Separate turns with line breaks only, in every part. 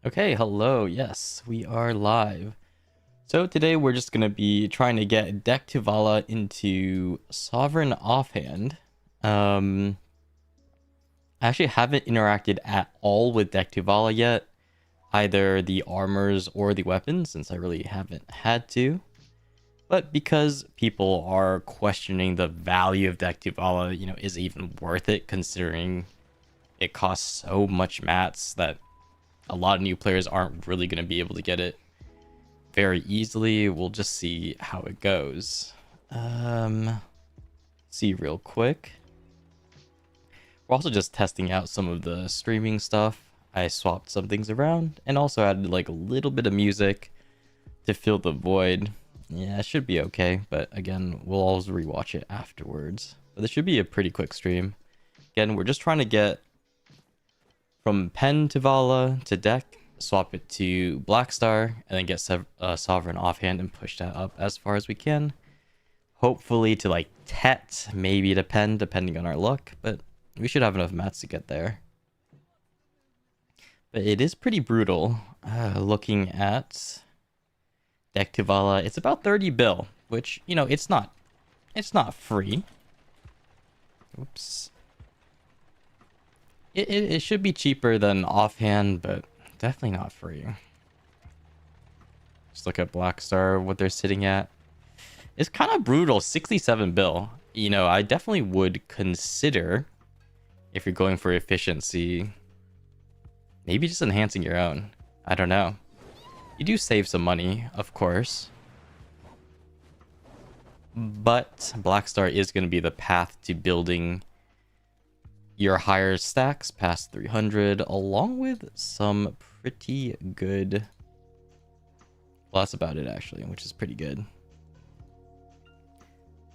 Okay, hello. Yes, we are live. So today we're just gonna be trying to get Dec Tuvala into Sovereign offhand. I actually haven't interacted at all with Dec Tuvala yet, either the armors or the weapons, since I really haven't had to. But because people are questioning the value of Dec Tuvala, is it even worth it considering it costs so much mats that a lot of new players aren't really going to be able to get it very easily. We'll just see how it goes. See real quick. We're also just testing out some of the streaming stuff. I swapped some things around and also added like a little bit of music to fill the void. Yeah, it should be okay, but again, we'll always rewatch it afterwards. But this should be a pretty quick stream. Again, we're just trying to get from Pen to Vala to Dec, swap it to Black Star, and then get Sovereign offhand and push that up as far as we can. Hopefully to like Tet, maybe to Pen, depending on our luck, but we should have enough mats to get there. But it is pretty brutal. Looking at Dec Tuvala, it's about 30 bill, which, it's not free. Oops. It should be cheaper than offhand, but definitely not free. Just look at Black Star, what they're sitting at. It's kind of brutal, 67 bill. I definitely would consider, if you're going for efficiency, maybe just enhancing your own. I don't know. You do save some money, of course. But Black Star is going to be the path to building your higher stacks past 300, along with some pretty good... Well, that's about it, actually, which is pretty good.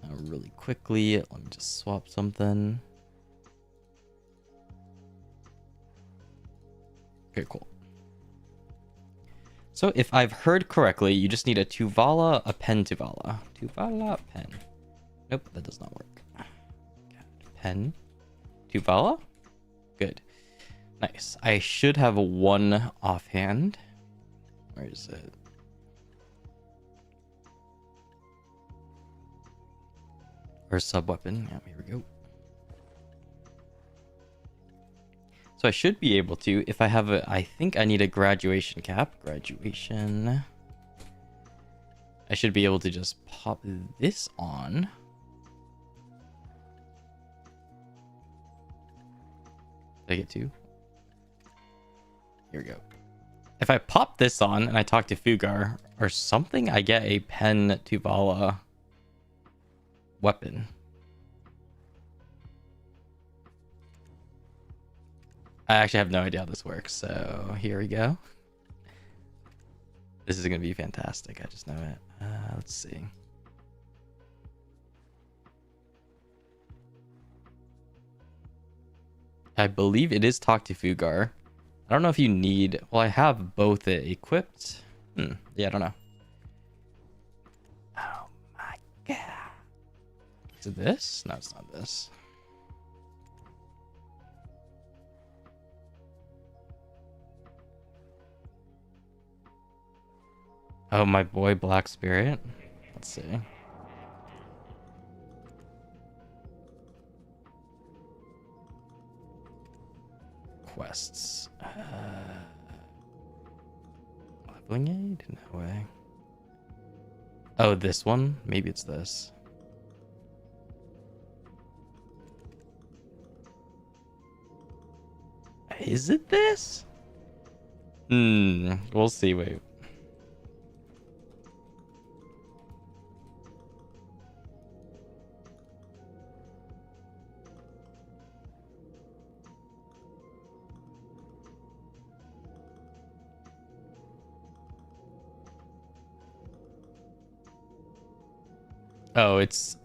Now, really quickly, let me just swap something. Okay, cool. So, if I've heard correctly, you just need a Tuvala, a Pen Tuvala. Tuvala, Pen. Nope, that does not work. Pen. Tuvala? Good. Nice. I should have one offhand. Where is it? Or sub-weapon. Yeah, here we go. So I should be able to, if I have a... I think I need a graduation cap. Graduation. I should be able to just pop this on. Did I get two? Here we go. If I pop this on and I talk to Fugar or something, I get a Pen Tuvala weapon. I actually have no idea how this works, so here we go. This is going to be fantastic. I just know it. Let's see. I believe it is talk to Fugar. I don't know if you need... Well, I have both equipped. Yeah, I don't know. Oh my god. Is it this? No, it's not this. Oh, my boy Black Spirit. Let's see. Quests. Leveling aid? No way. Oh, this one? Maybe it's this. Is it this? We'll see. Wait. Oh, it's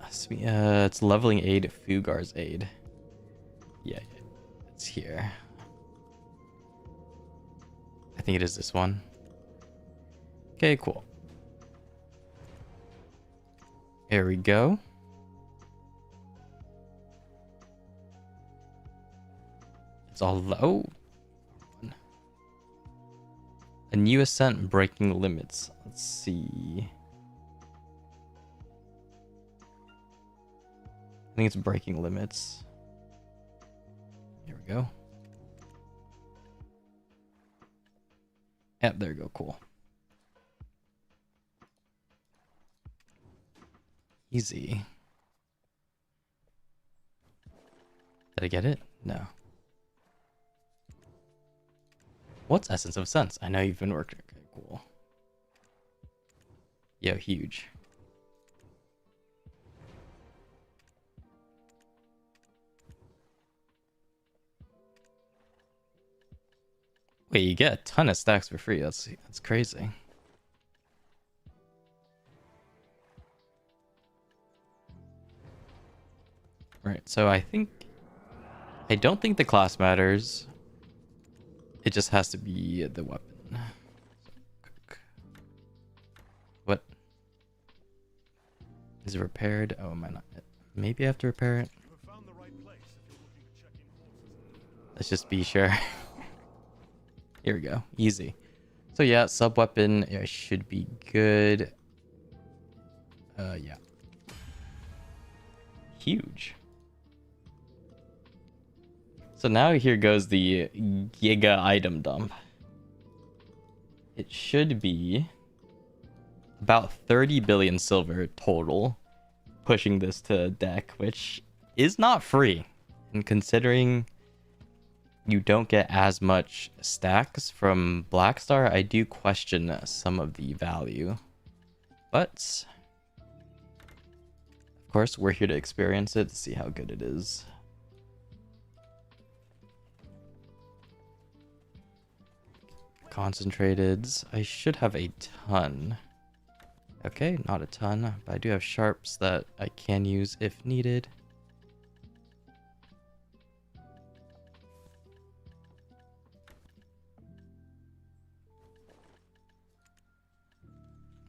leveling aid, Fugar's aid. Yeah, it's here. I think it is this one. Okay, cool. There we go. It's all low. A new ascent breaking limits. Let's see. I think it's breaking limits. Here we go. Yep, there we go. Cool. Easy. Did I get it? No. What's Essence of Sense? I know you've been working. Okay, cool. Yo, huge. Wait, you get a ton of stacks for free. That's crazy. Right, so I don't think the class matters. It just has to be the weapon. What? Is it repaired? Oh, am I not? Maybe I have to repair it. Let's just be sure. Here we go. Easy. So yeah, sub weapon should be good. Yeah. Huge. So now here goes the Giga item dump. It should be about 30 billion silver total, pushing this to Dec, which is not free. And considering you don't get as much stacks from Blackstar, I do question some of the value. But of course, we're here to experience it, to see how good it is. Concentrateds. I should have a ton. Okay, not a ton, but I do have sharps that I can use if needed.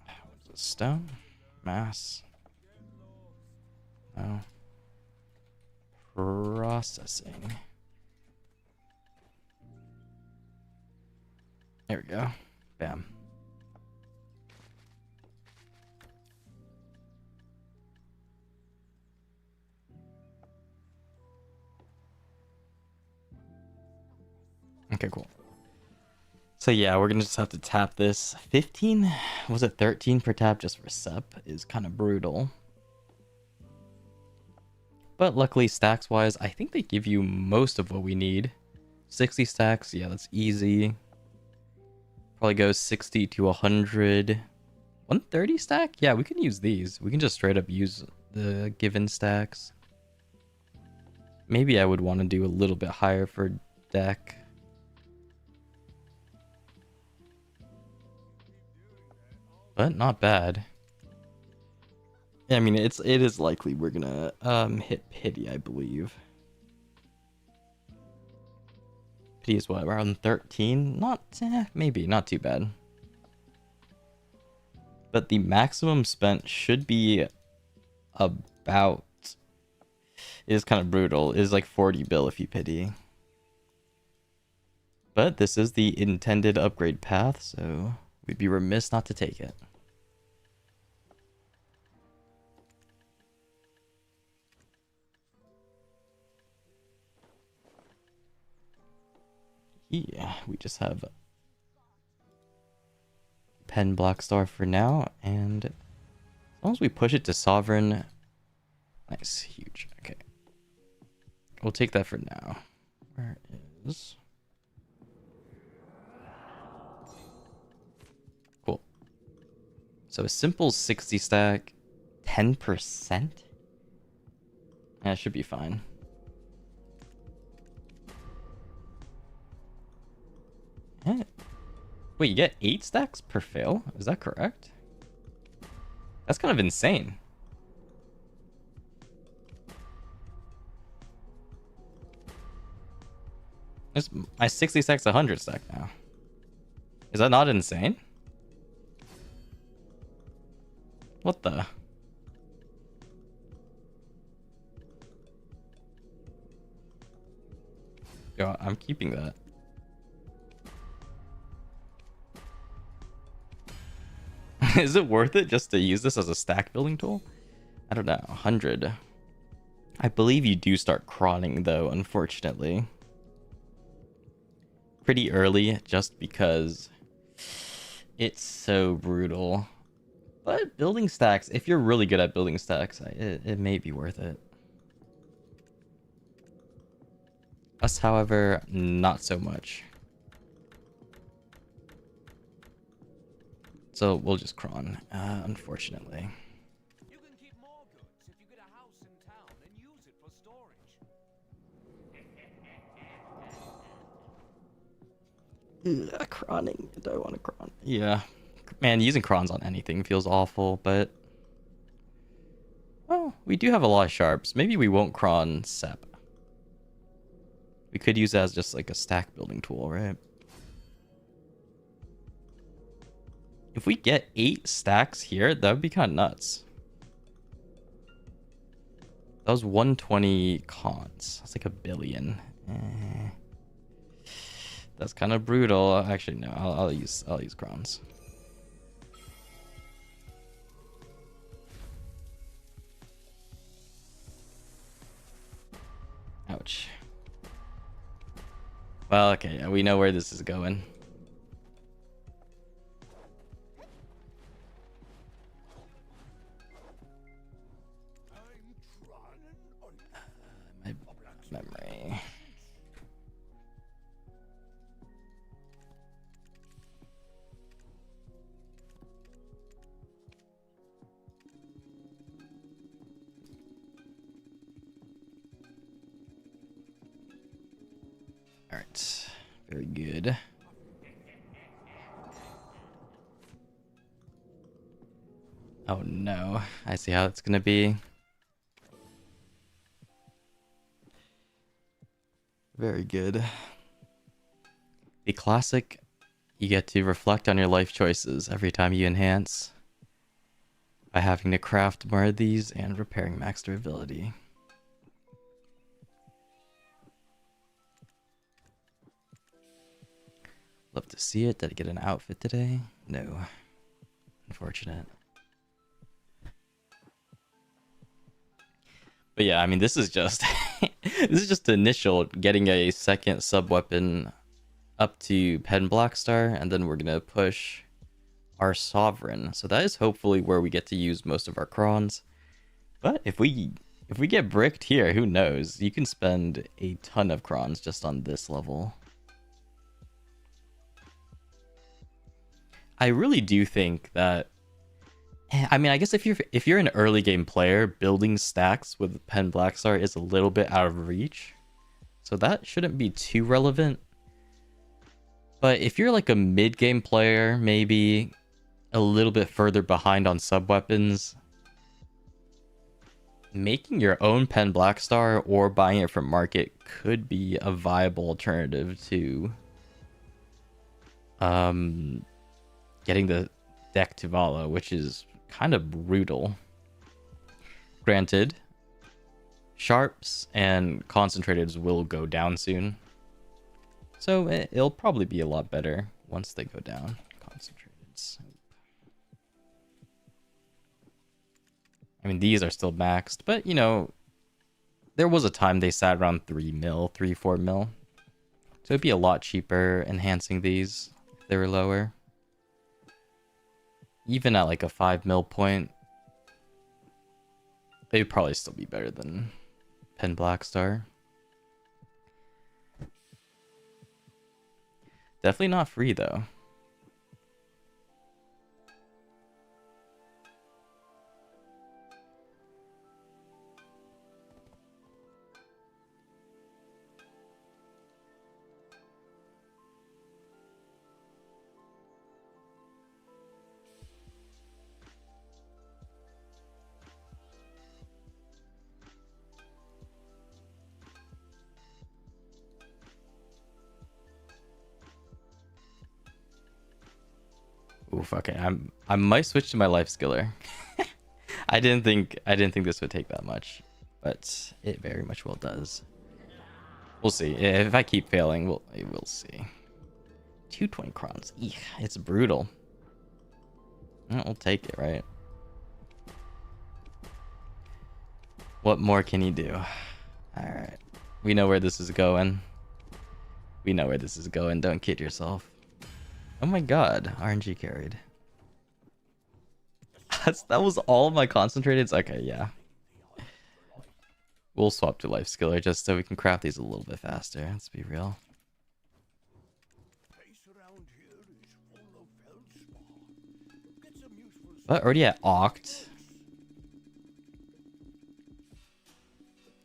What's this? Stone? Mass? No. Processing. There we go. Bam. Okay, cool. So yeah, we're gonna just have to tap this. 15? Was it 13 per tap just for SEP? Is kind of brutal. But luckily, stacks-wise, I think they give you most of what we need. 60 stacks, yeah, that's easy. Probably go 60 to 100. 130 stack? Yeah, we can use these. We can just straight up use the given stacks. Maybe I would want to do a little bit higher for Dec. But not bad. I mean, it is likely we're gonna hit pity, I believe. Pity is what, around 13? Not maybe not too bad. But the maximum spent should be about, it is kind of brutal. It is like 40 bill if you pity. But this is the intended upgrade path, so we'd be remiss not to take it. Yeah, we just have pen Blackstar for now, and as long as we push it to Sovereign, nice, huge. Okay, we'll take that for now. Where is? Cool. So a simple 60 stack, 10%. That should be fine. Eh. Wait, you get 8 stacks per fail? Is that correct? That's kind of insane. My 60 stacks 100 stack now. Is that not insane? What the? Yo, I'm keeping that. Is it worth it just to use this as a stack building tool? I don't know. 100. I believe you do start crawling though, unfortunately. Pretty early, just because it's so brutal. But building stacks, if you're really good at building stacks, it may be worth it. Us, however, not so much. So we'll just cron, unfortunately.
You can keep more goods if you get a house in town and use it for storage.
Cronning. Do I want to cron? Yeah. Man, using crons on anything feels awful, but... Well, we do have a lot of sharps. Maybe we won't cron Sep. We could use it as just like a stack building tool, right? If we get 8 stacks here, that would be kind of nuts. That was 120 cons. That's like a billion. That's kind of brutal. Actually, no. I'll use crons. Ouch. Well, okay. We know where this is going. My memory. All right. Very good. Oh no. I see how it's gonna be. Very good. The classic, you get to reflect on your life choices every time you enhance by having to craft more of these and repairing max durability. Love to see it. Did I get an outfit today? No. Unfortunate. But yeah, I mean, this is just this is just the initial getting a second sub weapon up to Pen Blackstar, and then we're gonna push our Sovereign. So that is hopefully where we get to use most of our crons. But if we get bricked here, who knows? You can spend a ton of crons just on this level. I really do think that, I mean, I guess if you're an early game player, building stacks with Pen Blackstar is a little bit out of reach. So that shouldn't be too relevant. But if you're like a mid-game player, maybe a little bit further behind on sub-weapons, making your own Pen Blackstar or buying it from market could be a viable alternative to getting the Dec Tuvala, which is kind of brutal. Granted, sharps and concentrateds will go down soon. So it'll probably be a lot better once they go down. Concentrateds. I mean, these are still maxed, but you know, there was a time they sat around 3 mil, 4 mil. So it'd be a lot cheaper enhancing these if they were lower. Even at like a 5 mil point, they'd probably still be better than Pen Blackstar. Definitely not free though. Oof, okay. I might switch to my life skiller. I didn't think this would take that much, but it very much well does. We'll see. If I keep failing, we'll see. 220 crons. Eek, it's brutal. We'll take it, right? What more can you do? Alright. We know where this is going. We know where this is going. Don't kid yourself. Oh my god. RNG carried. That was all my concentrateds? Okay, yeah. We'll swap to life skiller just so we can craft these a little bit faster. Let's be real. But already at Oct.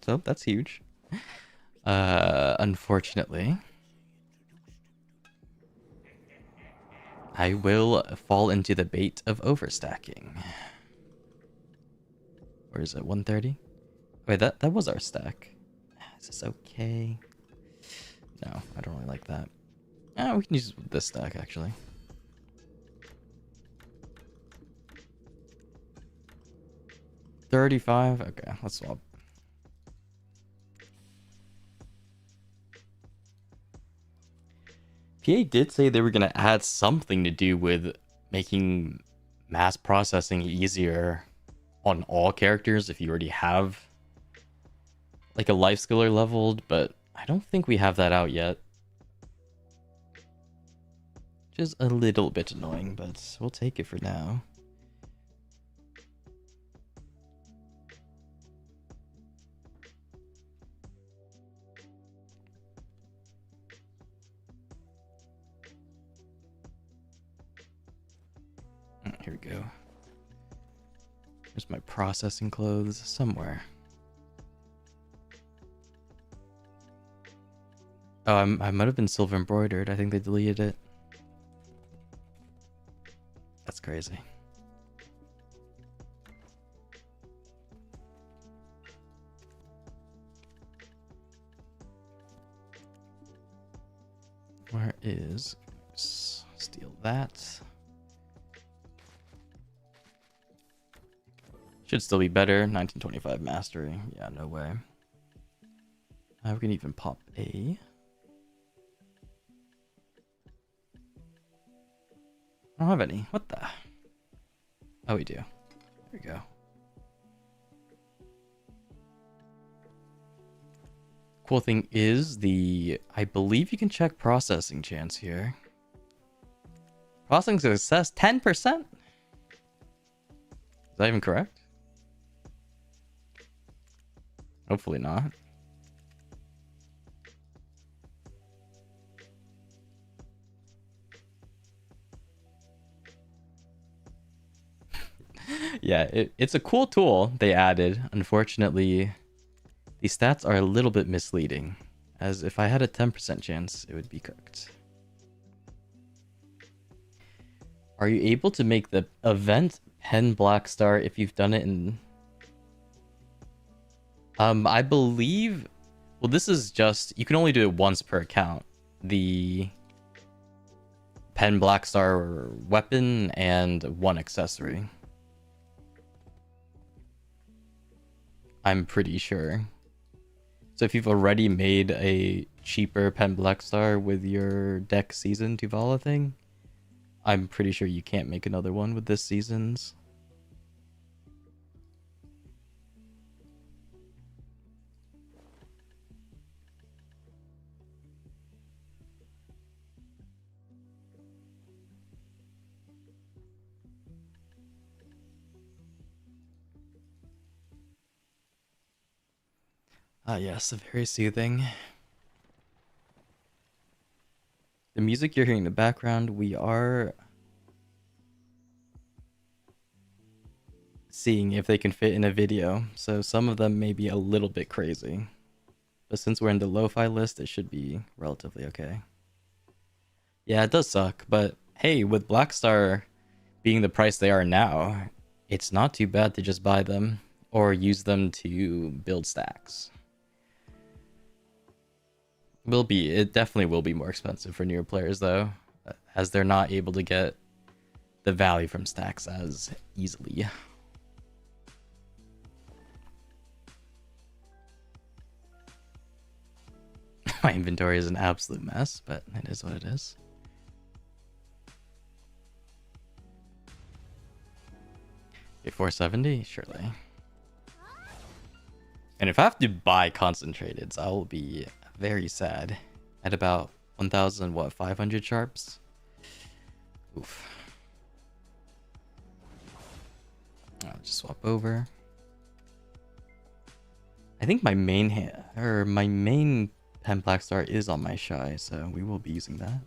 So that's huge. Unfortunately, I will fall into the bait of overstacking. Where is it? 130? Wait, that was our stack. Is this okay? No, I don't really like that. We can use this stack actually. $35. Okay, let's swap. PA did say they were going to add something to do with making mass processing easier on all characters if you already have like a life skiller leveled, but I don't think we have that out yet. Which is a little bit annoying, but we'll take it for now. Here we go. There's my processing clothes somewhere. Oh, I might have been silver embroidered. I think they deleted it. That's crazy. Where is... Steal that. Should still be better. 1925 mastery. Yeah, no way. We can even pop a... I don't have any. What the? Oh, we do. There we go. Cool thing is I believe you can check processing chance here. Processing success 10%? Is that even correct? Hopefully not. Yeah, it's a cool tool they added. Unfortunately, the stats are a little bit misleading, as if I had a 10% chance, it would be cooked. Are you able to make the event Pen Black Star if you've done it in... I believe... Well, this is just... You can only do it once per account. The Pen Black Star weapon and one accessory. I'm pretty sure. So if you've already made a cheaper Pen Black Star with your Dec Tuvala thing, I'm pretty sure you can't make another one with this season's. Ah, yes, very soothing. The music you're hearing in the background, we are seeing if they can fit in a video. So some of them may be a little bit crazy. But since we're in the lo-fi list, it should be relatively okay. Yeah, it does suck, but hey, with Blackstar being the price they are now, it's not too bad to just buy them or use them to build stacks. It definitely will be more expensive for newer players though, as they're not able to get the value from stacks as easily. My inventory is an absolute mess, but it is what it is. Okay, 470? Surely. And if I have to buy concentrateds, I will be very sad. At about 1,000, what, 500 sharps? Oof. I'll just swap over. I think my main my main pen black star is on my shy, so we will be using that.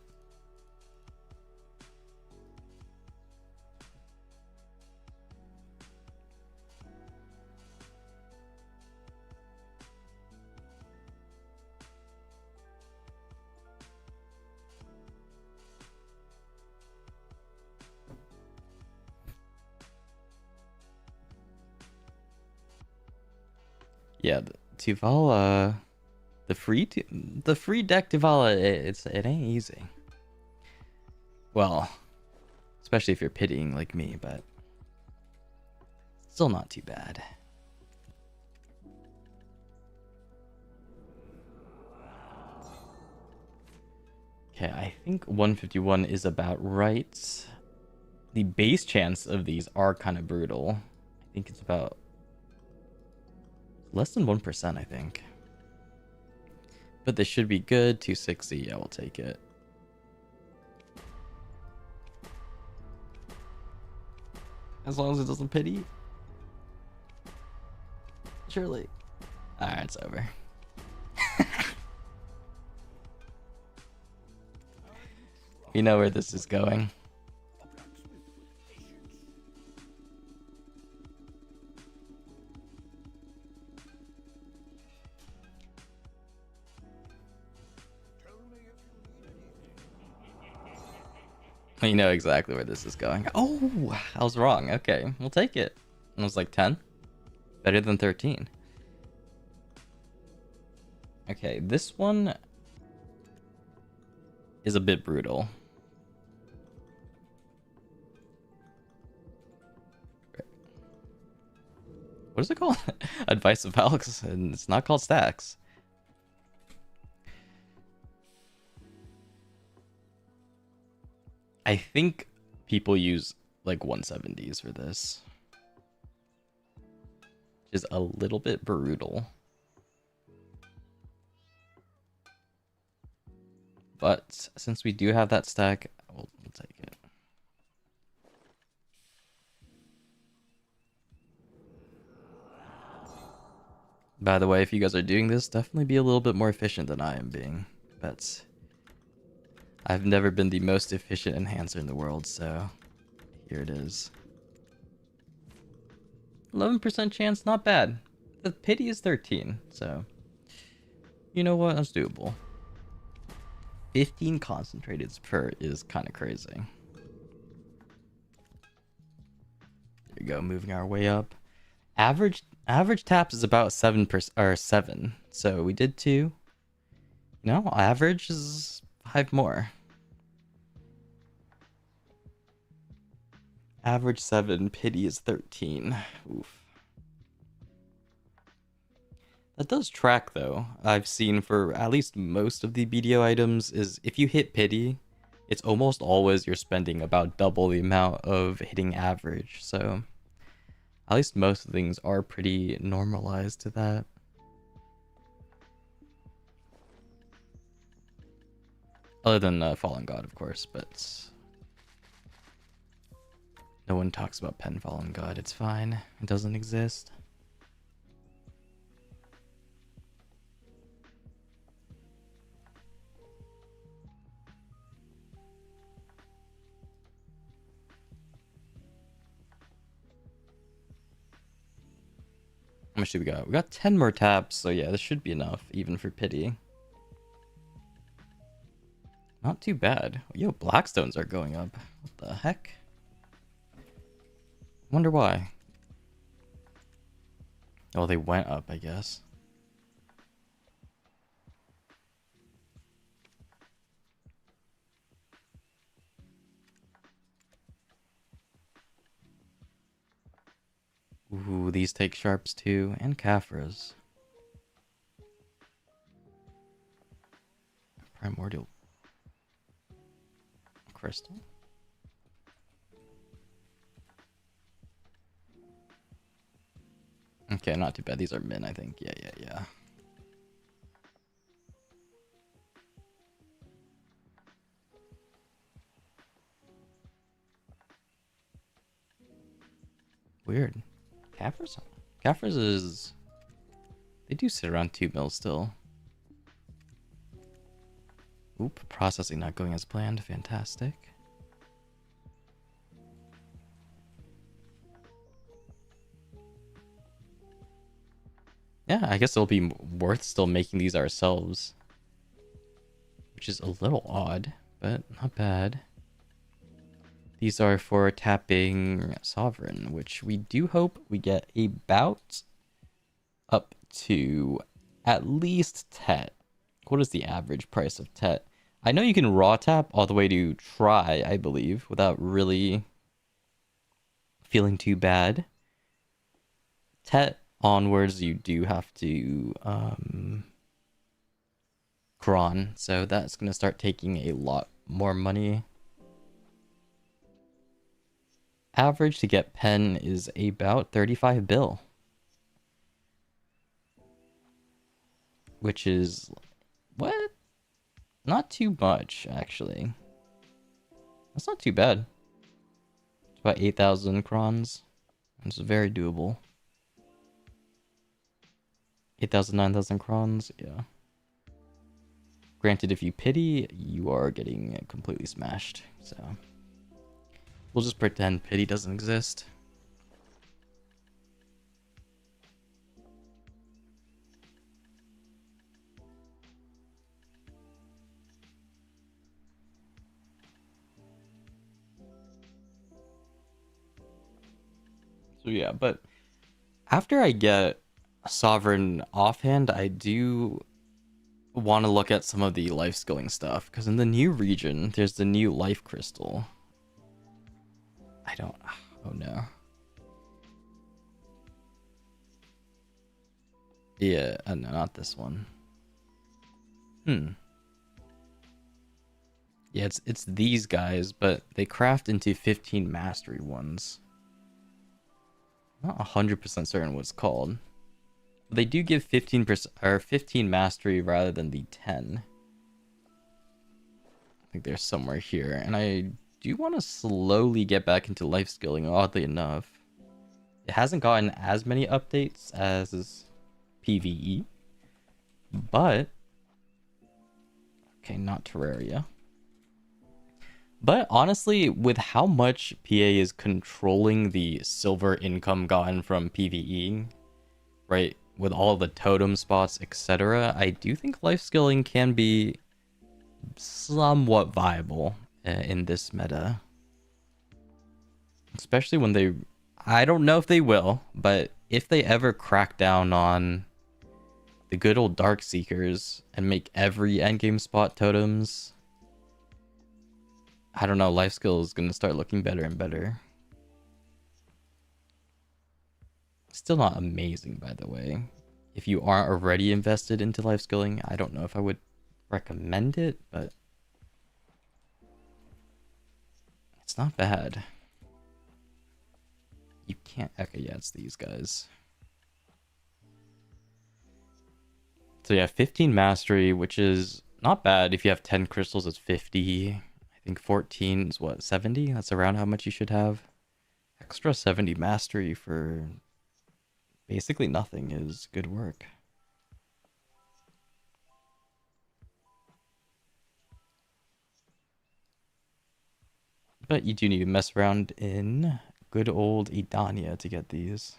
Yeah, the Tuvala, the free Dec Tuvala, it ain't easy. Well, especially if you're pitying like me, but still not too bad. Okay, I think 151 is about right. The base chance of these are kind of brutal. I think it's about less than 1%, I think. But this should be good. 260, yeah, we'll take it. As long as it doesn't pity. Surely. Alright, it's over. We know where this is going. We know exactly where this is going. Oh, I was wrong. Okay, we'll take it. It was like 10. Better than 13. Okay, this one is a bit brutal. What is it called? Advice of Alex, and it's not called stacks. I think people use like 170s for this. Which is a little bit brutal. But since we do have that stack, we'll take it. By the way, if you guys are doing this, definitely be a little bit more efficient than I am being. But I've never been the most efficient enhancer in the world, so here it is. 11% chance, not bad. The pity is 13, so you know what? That's doable. 15 concentrateds per is kind of crazy. There we go, moving our way up. Average taps is about 7% or 7. So we did 2. No, average is 5 more. Average 7, pity is 13. Oof. That does track though. I've seen for at least most of the BDO items is if you hit pity, it's almost always you're spending about double the amount of hitting average. So at least most things are pretty normalized to that. Other than Fallen God, of course, but no one talks about Pen Fallen God. It's fine. It doesn't exist. How much do we got? We got 10 more taps, so yeah, this should be enough, even for pity. Not too bad. Yo, Blackstones are going up. What the heck? Wonder why. Oh, they went up, I guess. Ooh, these take sharps too, and Kafras. Primordial crystal. Okay, not too bad. These are min, I think. Yeah, yeah, yeah. Weird. Caffers? Caffers is... They do sit around 2 mil still. Oop, processing not going as planned. Fantastic. Yeah, I guess it'll be worth still making these ourselves. Which is a little odd, but not bad. These are for tapping Sovereign, which we do hope we get about up to at least Tet. What is the average price of Tet? I know you can raw tap all the way to try, I believe, without really feeling too bad. Tet onwards, you do have to cron, so that's going to start taking a lot more money. Average to get pen is about 35 bill. Which is... what? Not too much, actually. That's not too bad. It's about 8,000 crons. It's very doable. 8,000, 9,000 crons, yeah. Granted, if you pity, you are getting completely smashed, so... we'll just pretend pity doesn't exist. So yeah, but after I get Sovereign offhand, I do want to look at some of the life skilling stuff, because in the new region, there's the new life crystal. I don't... oh no. Yeah, no, not this one. Yeah, it's these guys, but they craft into 15 mastery ones. Not 100% certain what it's called. But they do give 15% or 15 mastery rather than the 10. I think they're somewhere here, and I do want to slowly get back into life skilling, oddly enough. It hasn't gotten as many updates as PvE, but... okay, not Terraria. But honestly, with how much PA is controlling the silver income gotten from PvE, right, with all the totem spots, etc., I do think life skilling can be somewhat viable in this meta. Especially when they... I don't know if they will, but if they ever crack down on the good old Dark Seekers and make every endgame spot totems... I don't know, life skill is going to start looking better and better. Still not amazing, by the way. If you aren't already invested into life skilling, I don't know if I would recommend it, but it's not bad. You can't... okay, yeah, it's these guys. So yeah, 15 mastery, which is not bad. If you have 10 crystals, it's 50. I think 14 is what, 70? That's around how much you should have. Extra 70 mastery for basically nothing is good work. But you do need to mess around in good old Edania to get these.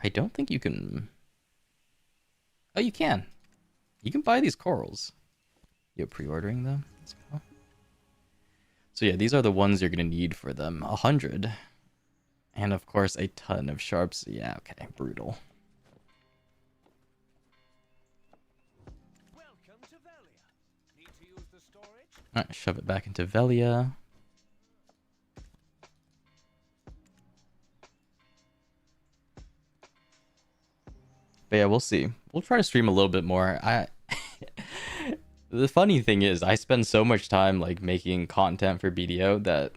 I don't think you can... oh, you can. You can buy these corals. You're pre-ordering them? Let's go. So yeah, these are the ones you're going to need for them. 100. And of course, a ton of sharps. Yeah, okay, brutal.
Welcome to Velia. Need to use the storage?
Alright, shove it back into Velia. But yeah, we'll see. We'll try to stream a little bit more. The funny thing is, I spend so much time like making content for BDO that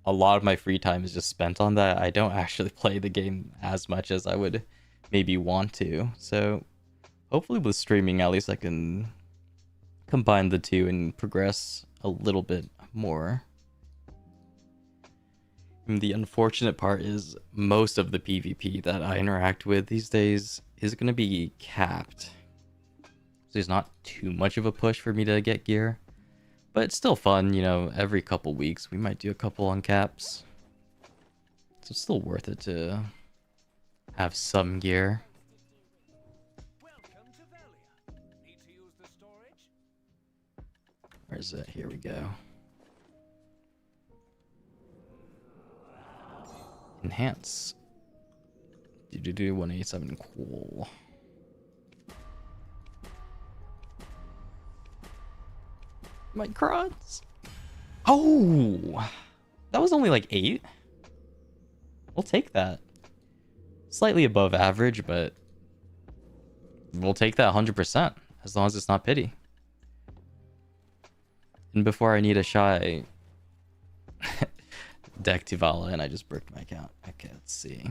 a lot of my free time is just spent on that. I don't actually play the game as much as I would maybe want to. So hopefully with streaming, at least I can combine the two and progress a little bit more. And the unfortunate part is most of the PvP that I interact with these days is going to be capped. So there's not too much of a push for me to get gear. But it's still fun, you know, every couple weeks we might do a couple on caps. So it's still worth it to have some gear.
Welcome to Velia. Need to use the storage?
Where's it? Here we go. Enhance. 187, cool. My crods. Oh, that was only like 8. We'll take that. Slightly above average, but we'll take that 100% as long as it's not pity. And before I need a shy Dec Tuvala, and I just bricked my account. Okay, let's see.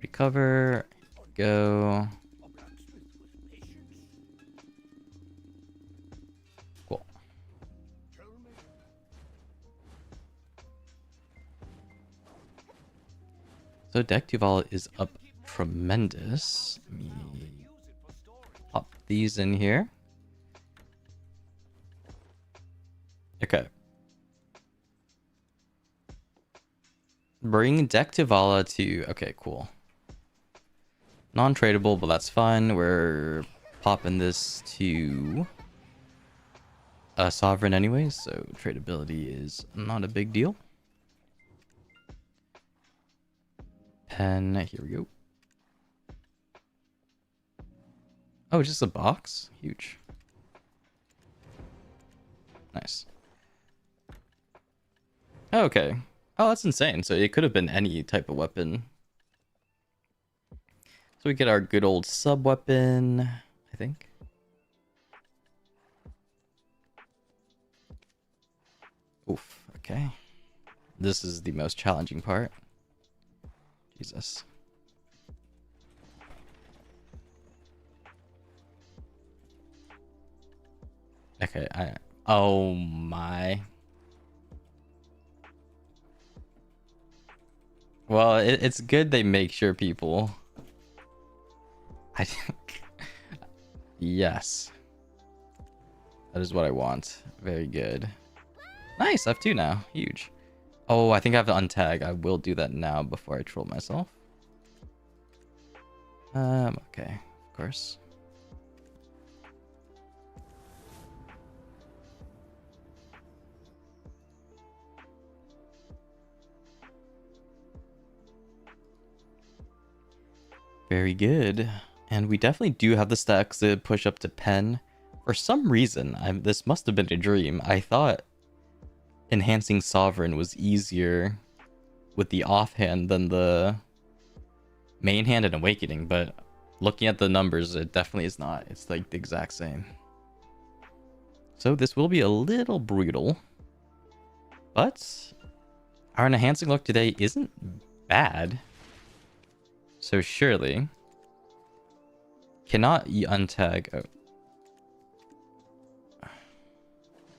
Recover. Go. Cool. So Dec Tuvala is up tremendous. Let me pop these in here. Okay. Bring Dec Tuvala to... Okay, cool. Non-tradable, but that's fine. We're popping this to a sovereign anyways, so tradability is not a big deal. Pen, here we go. Oh, just a box? Huge. Nice. Oh, okay. Oh, that's insane. So it could have been any type of weapon. So we get our good old sub weapon, I think. Oof, okay. This is the most challenging part. Jesus. Okay, oh my. Well, it's good they make sure people... I think... Yes. That is what I want. Very good. Nice, I have 2 now. Huge. Oh, I think I have to untag. I will do that now before I troll myself. Okay, of course. Very good. And we definitely do have the stacks to push up to pen. For some reason, this must have been a dream. I thought enhancing Sovereign was easier with the offhand than the main hand and awakening, but looking at the numbers, it definitely is not. It's like the exact same. So this will be a little brutal, but our enhancing luck today isn't bad. So surely cannot untag. Oh,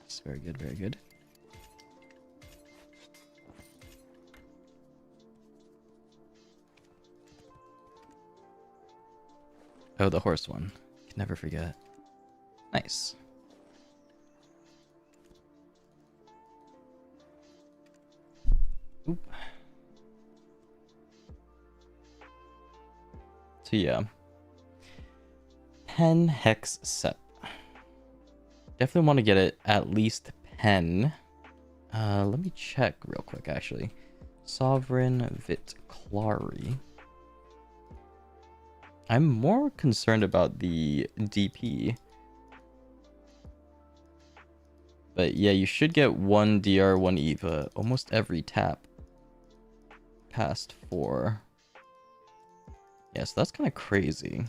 it's very good, very good. Oh, the horse one. Can never forget. Nice. Oop. So yeah. Pen hex set. Definitely want to get it at least pen. Let me check real quick actually. Sovereign Vit Clary. I'm more concerned about the DP. But yeah, you should get 1 DR, 1 EVA almost every tap past 4. Yeah, so that's kind of crazy.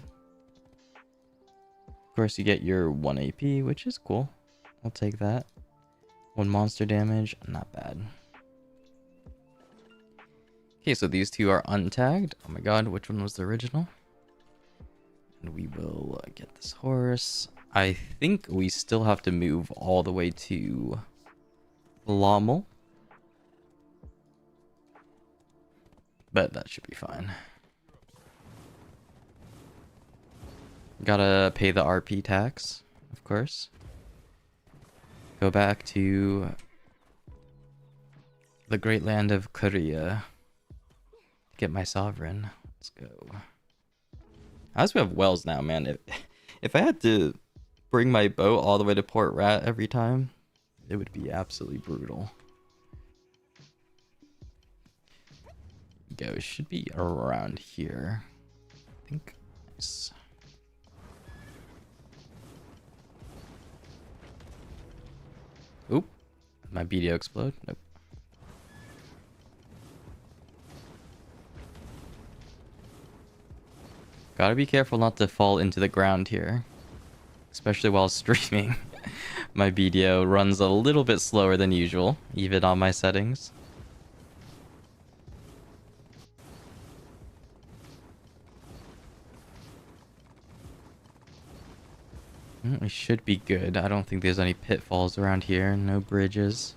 Of course, you get your 1 AP, which is cool. I'll take that. 1 monster damage, not bad. Okay, so these two are untagged. Oh my god, which one was the original? And we will get this horse. I think we still have to move all the way to Lommel. But that should be fine. Gotta pay the RP tax, of course. Go back to the great land of Korea. Get my sovereign. Let's go. As we have wells now, man. If I had to bring my boat all the way to Port Rat every time, it would be absolutely brutal. Go. It should be around here. I think. Nice. Oop. My BDO explode? Nope. Gotta be careful not to fall into the ground here. Especially while streaming. My BDO runs a little bit slower than usual, even on my settings. We should be good. I don't think there's any pitfalls around here. No bridges.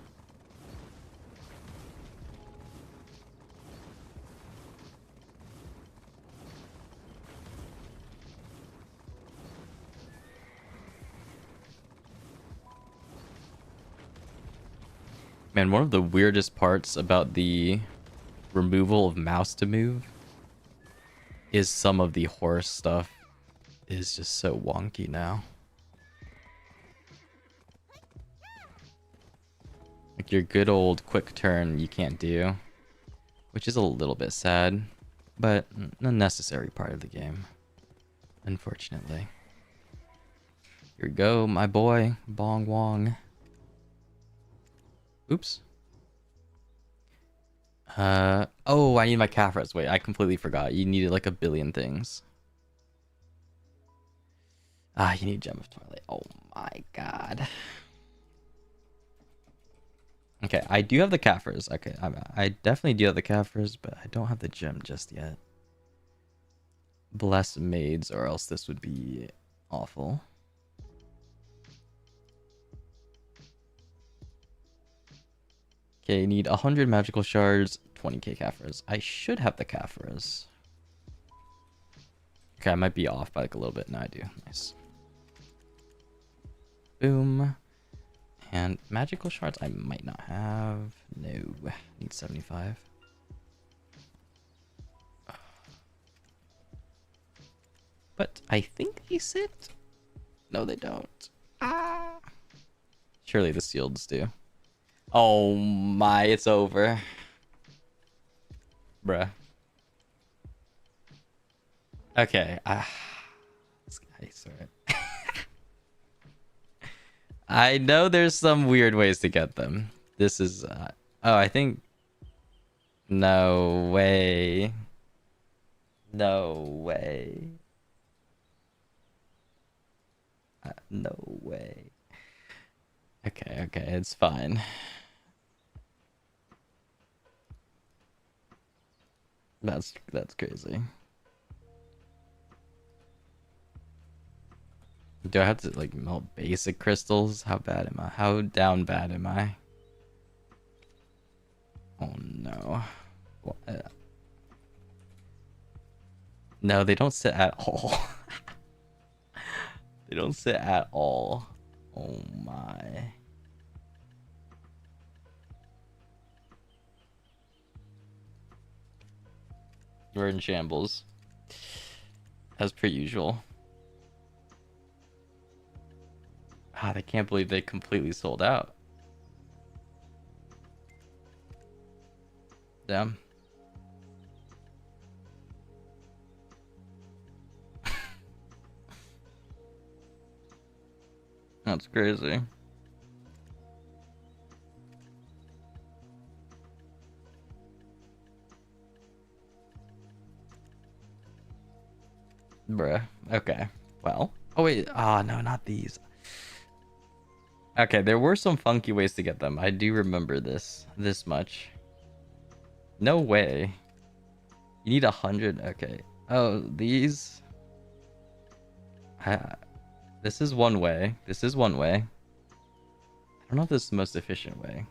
Man, one of the weirdest parts about the removal of mouse to move is some of the horse stuff is just so wonky now. Like your good old quick turn you can't do, which is a little bit sad, but a necessary part of the game, unfortunately. Here we go, my boy, Bong Wong. Oops. Oh, I need my Caphras. Wait, I completely forgot. You needed like a billion things. Ah, you need Gem of Twilight. Oh my god. Okay, I do have the Caphras. Okay, I definitely do have the Caphras, but I don't have the gem just yet. Bless maids, or else this would be awful. Okay, you need 100 magical shards, 20k Caphras. I should have the Caphras. Okay, I might be off by like a little bit. No, I do. Nice. Boom. And magical shards I might not have. No. Need 75. But I think they sit. No, they don't. Ah. Surely the shields do. Oh my, it's over. Bruh. Okay. This guy, sorry. I know there's some weird ways to get them. This is, oh, I think, no way. No way. No way. Okay, it's fine. That's crazy. Do I have to like melt basic crystals? How bad am I? How down bad am I? Oh no. What? No, they don't sit at all. They don't sit at all. Oh my. We're in shambles. As per usual. Ah, I can't believe they completely sold out. Damn. That's crazy. Bruh. Okay. Well. Oh wait. Ah, no, not these. Okay, there were some funky ways to get them. I do remember this much. No way. You need 100. Okay. Oh, these. This is one way. This is one way. I don't know if this is the most efficient way.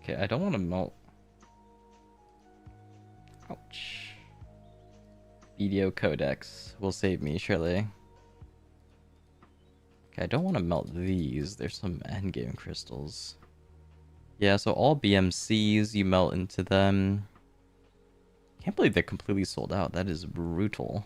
Okay, I don't want to melt. Ouch. BDO codex will save me, surely. Okay, I don't want to melt these. There's some endgame crystals. Yeah, so all BMCs, you melt into them. Can't believe they're completely sold out. That is brutal.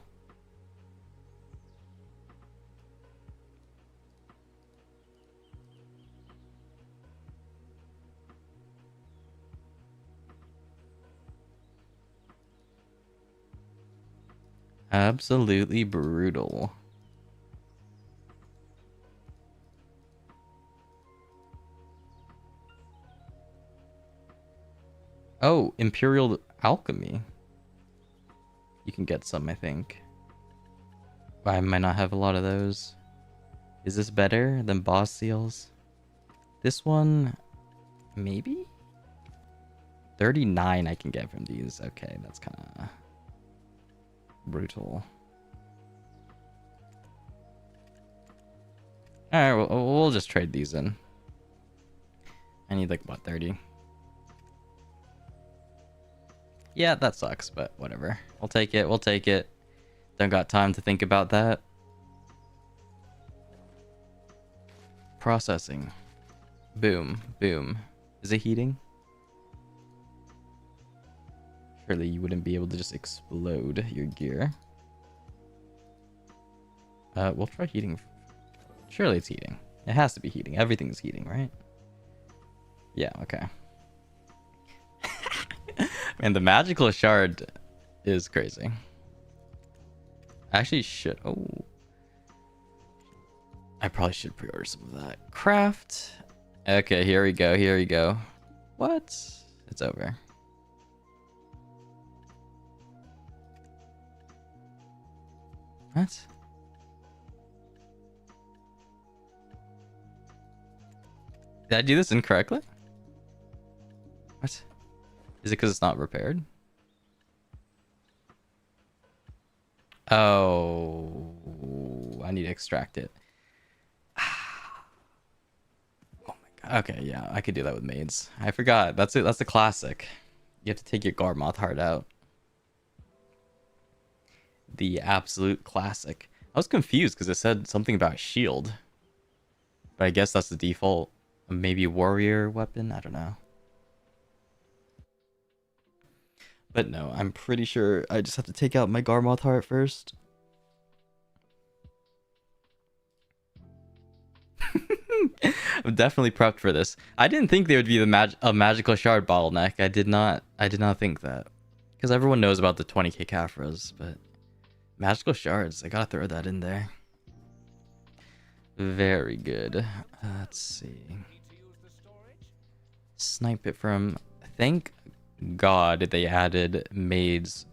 Absolutely brutal. Oh, Imperial Alchemy. You can get some, I think. I might not have a lot of those. Is this better than boss seals? This one, maybe? 39 I can get from these. Okay, that's kind of brutal. Alright, we'll just trade these in. I need like, what, 30? Yeah, that sucks, but whatever. We'll take it, we'll take it. Don't got time to think about that. Processing. Boom, boom. Is it heating? Surely you wouldn't be able to just explode your gear. We'll try heating. Surely it's heating. It has to be heating. Everything's heating, right? Yeah, okay. Man, the magical shard is crazy. Actually, should. Oh. I probably should pre-order some of that. Craft. Okay, here we go. Here we go. What? It's over. What? Did I do this incorrectly? What? Is it because it's not repaired? Oh, I need to extract it. Oh my god. Okay, yeah, I could do that with maids. I forgot. That's it. That's a classic. You have to take your Garmoth heart out. The absolute classic. I was confused because it said something about shield. But I guess that's the default. Maybe warrior weapon? I don't know. But no, I'm pretty sure I just have to take out my Garmoth heart first. I'm definitely prepped for this. I didn't think there would be a magical shard bottleneck. I did not think that. Because everyone knows about the 20k Caphras, but magical shards, I gotta throw that in there. Very good. Let's see. Snipe it from... Thank God they added maids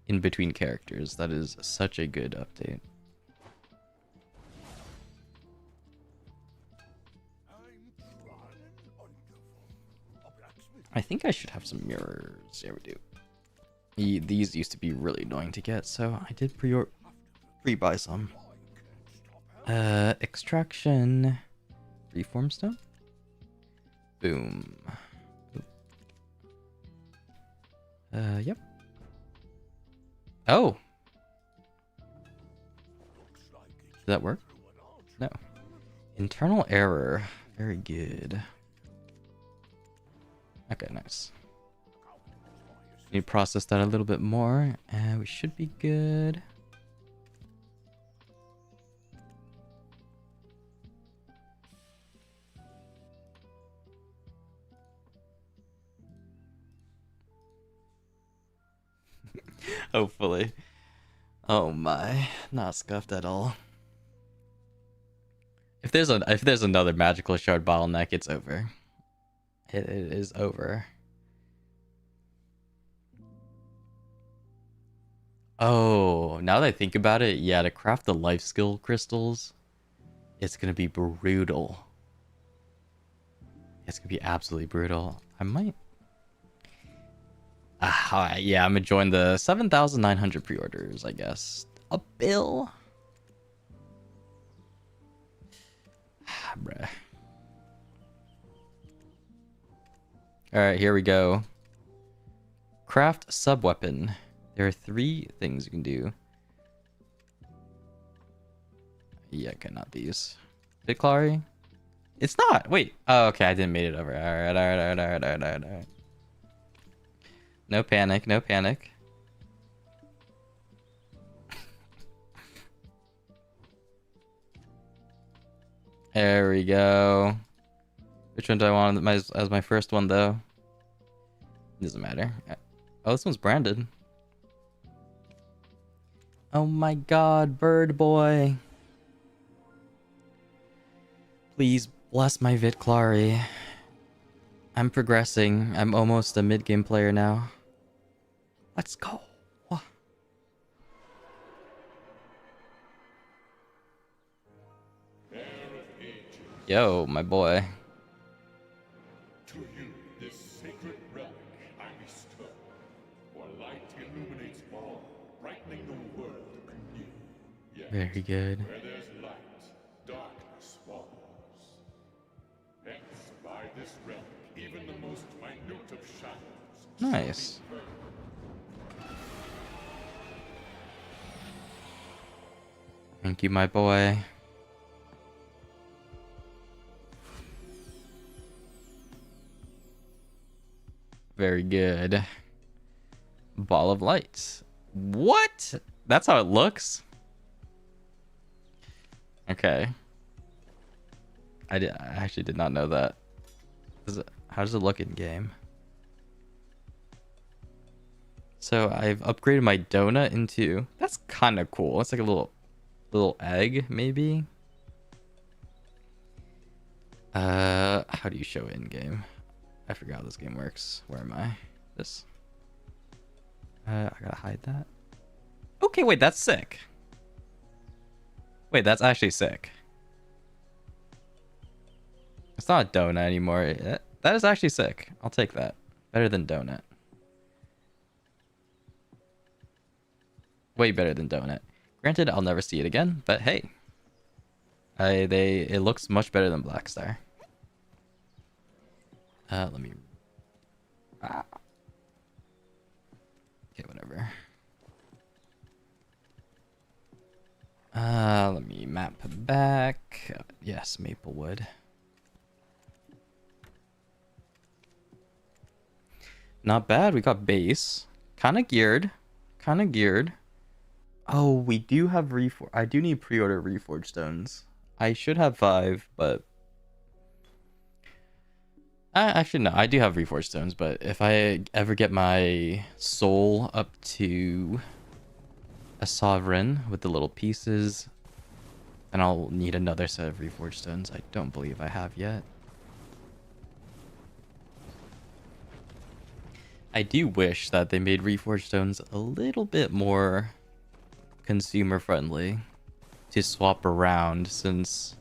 in between characters. That is such a good update. I think I should have some mirrors. Yeah, we do. These used to be really annoying to get, so I did pre-buy some. Extraction. Reform stone? Boom. Yep. Oh! Did that work? No. Internal error. Very good. Okay, nice. Need to process that a little bit more, and we should be good. Hopefully. Oh my, not scuffed at all. If there's another magical shard bottleneck, it's over. It is over. Oh, now that I think about it, yeah, to craft the life skill crystals, it's gonna be brutal. It's gonna be absolutely brutal. I might. Yeah, I'm gonna join the 7,900 pre-orders, I guess. A bill? Bruh. Alright, here we go. Craft sub-weapon. There are 3 things you can do. Yeah, okay, not these. Bitclari? It's not! Wait! Oh, okay, I didn't made it over. Alright. No panic, no panic. There we go. Which one do I want as my first one, though? Doesn't matter. Oh, this one's branded. Oh my god, bird boy. Please bless my Vitclari. I'm progressing. I'm almost a mid-game player now. Let's go. Yo, my boy.
To you, this sacred relic I bestow, for light illuminates all, brightening the world anew. Yet,
Very good.
where there's light, darkness falls. Hence, by this relic, even the most minute of shadows.
Nice. Thank you, my boy. Very good. Ball of light. What? That's how it looks? Okay. I actually did not know that. How does it look in game? So I've upgraded my donut into... That's kind of cool. It's like a little egg, maybe? How do you show it in game? I forgot how this game works. Where am I? This. I gotta hide that. Okay, wait, that's sick. Wait, that's actually sick. It's not a donut anymore. That is actually sick. I'll take that. Better than donut. Way better than donut. Granted, I'll never see it again, but hey. It looks much better than Black Star. Let me... Okay, whatever. Let me map back. Yes, Maplewood. Not bad. We got base. Kind of geared. Oh, we do have reforge. I do need pre-order reforge stones. I should have 5, but... actually, no. I do have reforge stones, but if I ever get my soul up to a sovereign with the little pieces, then I'll need another set of reforge stones. I don't believe I have yet. I do wish that they made reforge stones a little bit more consumer friendly to swap around, since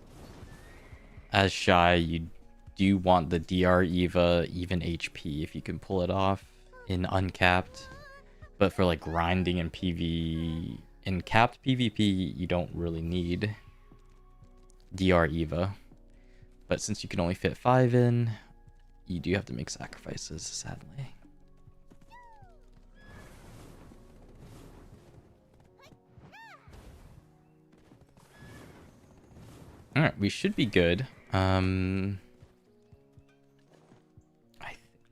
as Shy you do want the DR Eva even HP if you can pull it off in uncapped, but for like grinding and PV in capped PvP you don't really need DR Eva, but since you can only fit 5 in, you do have to make sacrifices, sadly. Alright, we should be good. I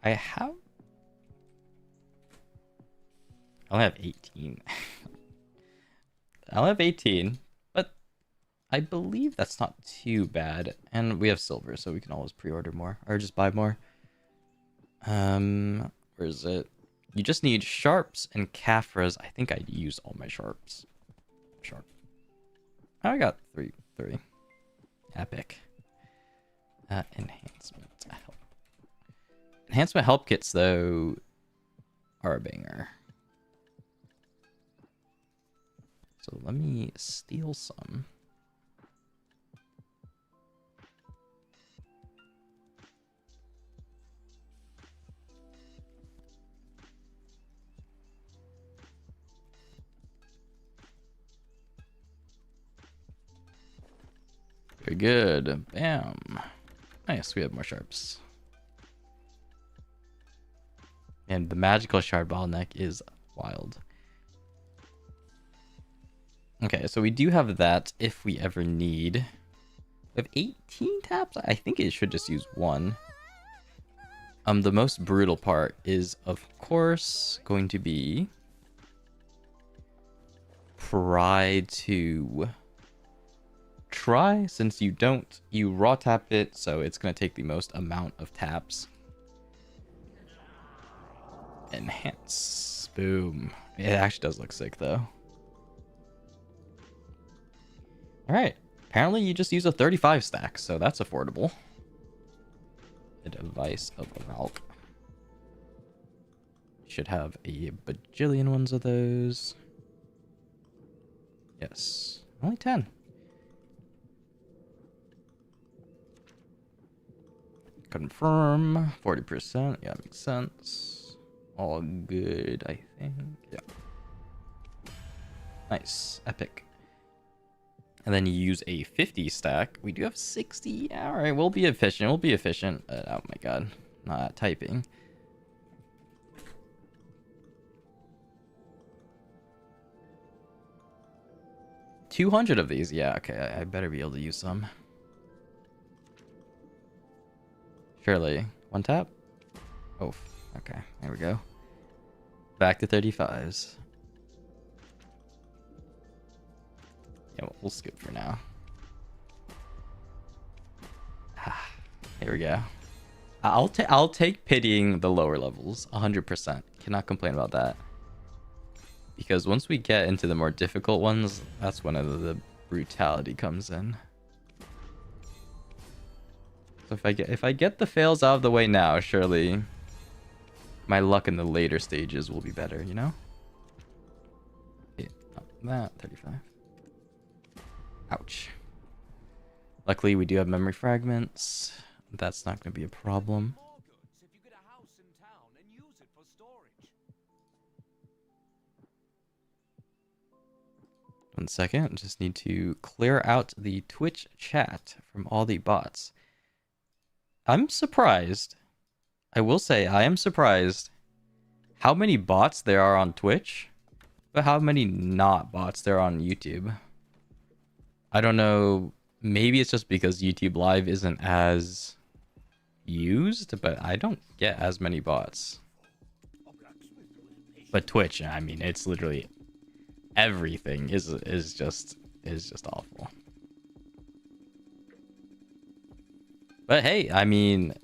have... I only have 18. I only have 18, but I believe that's not too bad. And we have silver, so we can always pre-order more, or just buy more. Where is it? You just need sharps and Kafras. I think I used all my sharps. Sharp. I got three. Epic. Enhancement help. Enhancement help kits, though, are a banger. So let me steal some. Very good. Bam. Nice, we have more sharps. And the magical shard bottleneck is wild. Okay, so we do have that if we ever need. We have 18 taps? I think it should just use one. The most brutal part is, of course, going to be try, since you raw tap it, so it's going to take the most amount of taps. Enhance. Boom. It actually does look sick, though. Alright. Apparently you just use a 35 stack, so that's affordable. The device of Valk. Should have a bajillion ones of those. Yes. Only 10. Confirm. 40%. Yeah, makes sense. All good, I think. Yeah. Nice. Epic. And then you use a 50 stack. We do have 60. Alright, we'll be efficient. We'll be efficient. Oh my god. Not typing. $200 of these. Yeah, okay. I better be able to use some. Surely. One tap? Oh, okay. There we go. Back to 35s. Yeah, we'll skip for now. Here we go. I'll take pitying the lower levels 100%. Cannot complain about that. Because once we get into the more difficult ones, that's when the brutality comes in. So if I get the fails out of the way now, surely my luck in the later stages will be better, you know? Yeah, that 35. Ouch. Luckily, we do have memory fragments. That's not going to be a problem.
More goods if you get a house in town and use it for storage.
1 second. Just need to clear out the Twitch chat from all the bots. I'm surprised. I will say I am surprised how many bots there are on Twitch, but how many not bots there are on YouTube. I don't know. Maybe it's just because YouTube Live isn't as used, but I don't get as many bots. But Twitch, I mean, it's literally everything is just awful. But hey, I mean,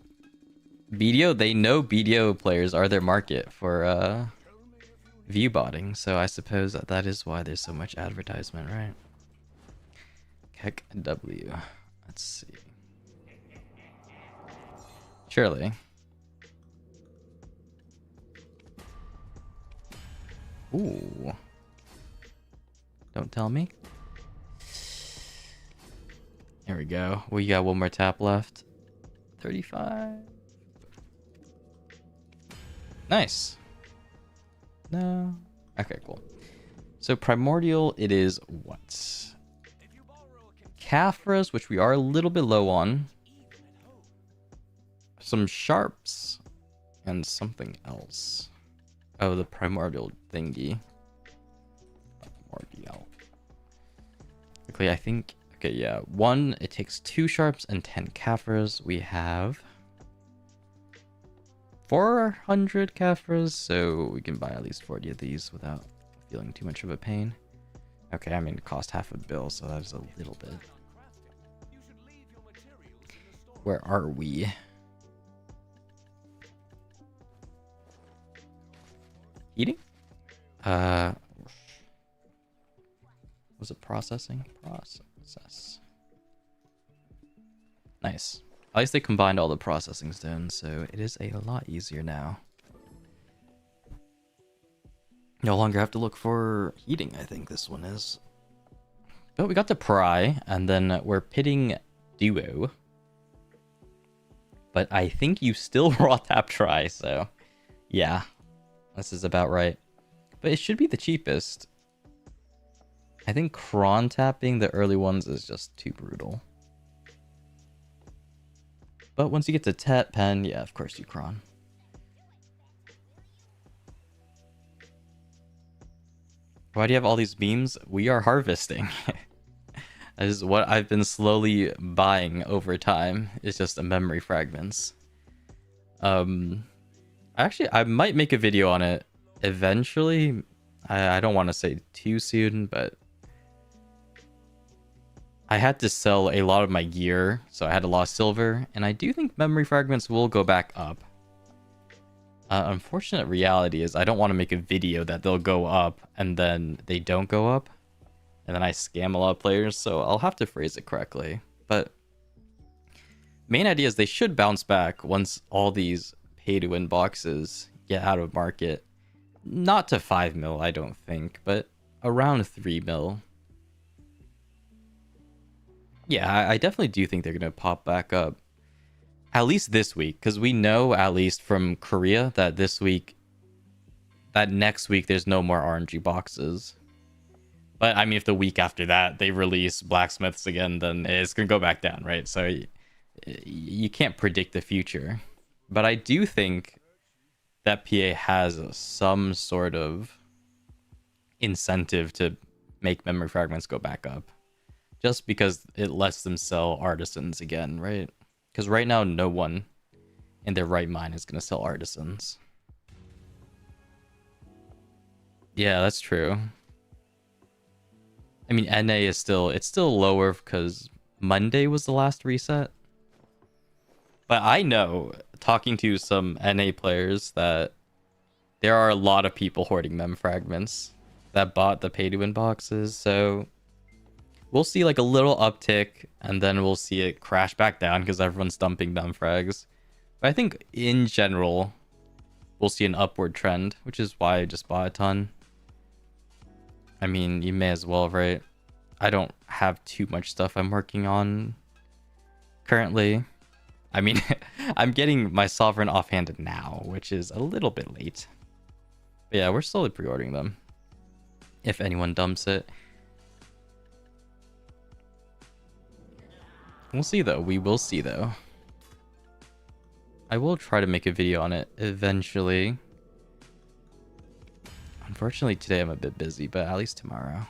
BDO, they know BDO players are their market for view botting, so I suppose that is why there's so much advertisement, right? Heck W. Let's see. Surely. Ooh. Don't tell me. There we go. We got one more tap left. 35. Nice. No. Okay, cool. So primordial, it is what? Kafras, which we are a little bit low on. Some sharps. And something else. Oh, the primordial thingy. Primordial. Quickly, I think... Okay, yeah. One, it takes 2 sharps and 10 Kafras. We have 400 Kafras, so we can buy at least 40 of these without feeling too much of a pain. Okay, I mean, it cost half a bill, so that's a little bit. Where are we? Eating? Was it processing? Process. Nice. At least they combined all the processing stones, so it is a lot easier now. No longer have to look for heating, I think this one is. But we got to Pry, and then we're pitting Duo. But I think you still raw tap Try, so yeah, this is about right. But it should be the cheapest. I think Cron tapping the early ones is just too brutal. But once you get to Tet Pen, yeah, of course you Cron. Why do you have all these beams? We are harvesting. That is what I've been slowly buying over time. It's just the memory fragments. Actually, I might make a video on it eventually. I don't want to say too soon, but I had to sell a lot of my gear, so I had a lot of silver, and I do think memory fragments will go back up. Unfortunate reality is I don't want to make a video that they'll go up and then they don't go up, and then I scam a lot of players, so I'll have to phrase it correctly. But main idea is they should bounce back once all these pay-to-win boxes get out of market. Not to 5 mil, I don't think, but around 3 mil. Yeah, I definitely do think they're going to pop back up. At least this week, because we know, at least from Korea, that this week, that next week, there's no more RNG boxes. But, I mean, if the week after that, they release blacksmiths again, then it's going to go back down, right? So, you can't predict the future. But I do think that PA has some sort of incentive to make memory fragments go back up. Just because it lets them sell artisans again, right? Because right now, no one in their right mind is going to sell artisans. Yeah, that's true. I mean, NA is still lower because Monday was the last reset. But I know, talking to some NA players, that there are a lot of people hoarding mem fragments that bought the pay-to-win boxes, so we'll see like a little uptick, and then we'll see it crash back down because everyone's dumping mem frags. But I think in general, we'll see an upward trend, which is why I just bought a ton. I mean, you may as well, right? I don't have too much stuff I'm working on currently. I mean, I'm getting my Sovereign offhand now, which is a little bit late. But yeah, we're slowly pre-ordering them. If anyone dumps it. We'll see though. We will see though. I will try to make a video on it eventually. Unfortunately, today I'm a bit busy, but at least tomorrow.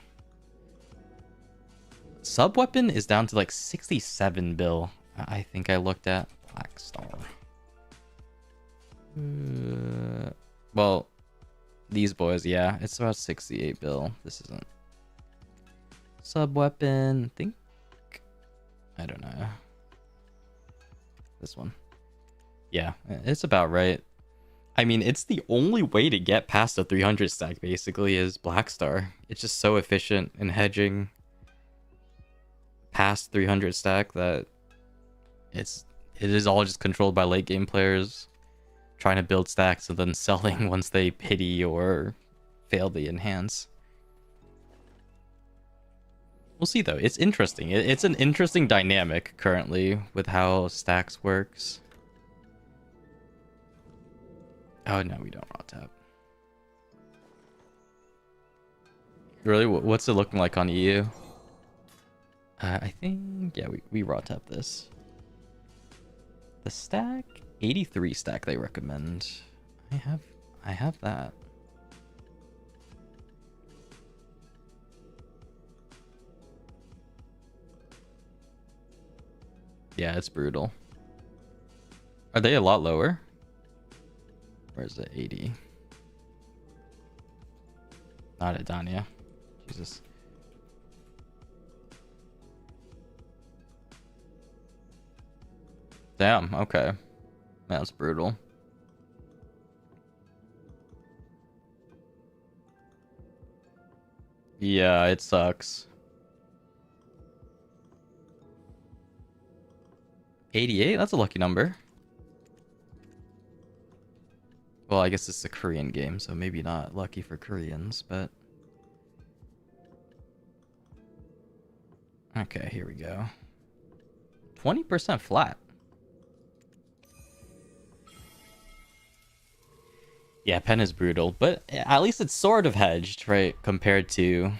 Sub weapon is down to like 67 bill. I think I looked at Black Star. Well, these boys, yeah, it's about 68 bill. This isn't sub weapon. I think, I don't know. This one. Yeah, it's about right. I mean, it's the only way to get past the 300 stack, basically, is Black Star. It's just so efficient in hedging past 300 stack that it is all just controlled by late game players trying to build stacks and then selling once they pity or fail the enhance. We'll see though. It's interesting. It's an interesting dynamic currently with how stacks works. Oh no, we don't raw tap. Really? What's it looking like on EU? I think, yeah, we raw tap this. The stack, 83 stack they recommend. I have that. Yeah, it's brutal. Are they a lot lower? Where is it? 80. Not at Dania. Jesus. Damn, okay. That's brutal. Yeah, it sucks. 88? That's a lucky number. Well, I guess it's a Korean game, so maybe not lucky for Koreans, but Okay, here we go. 20% flat. Yeah, pen is brutal, but at least it's sort of hedged, right? Compared to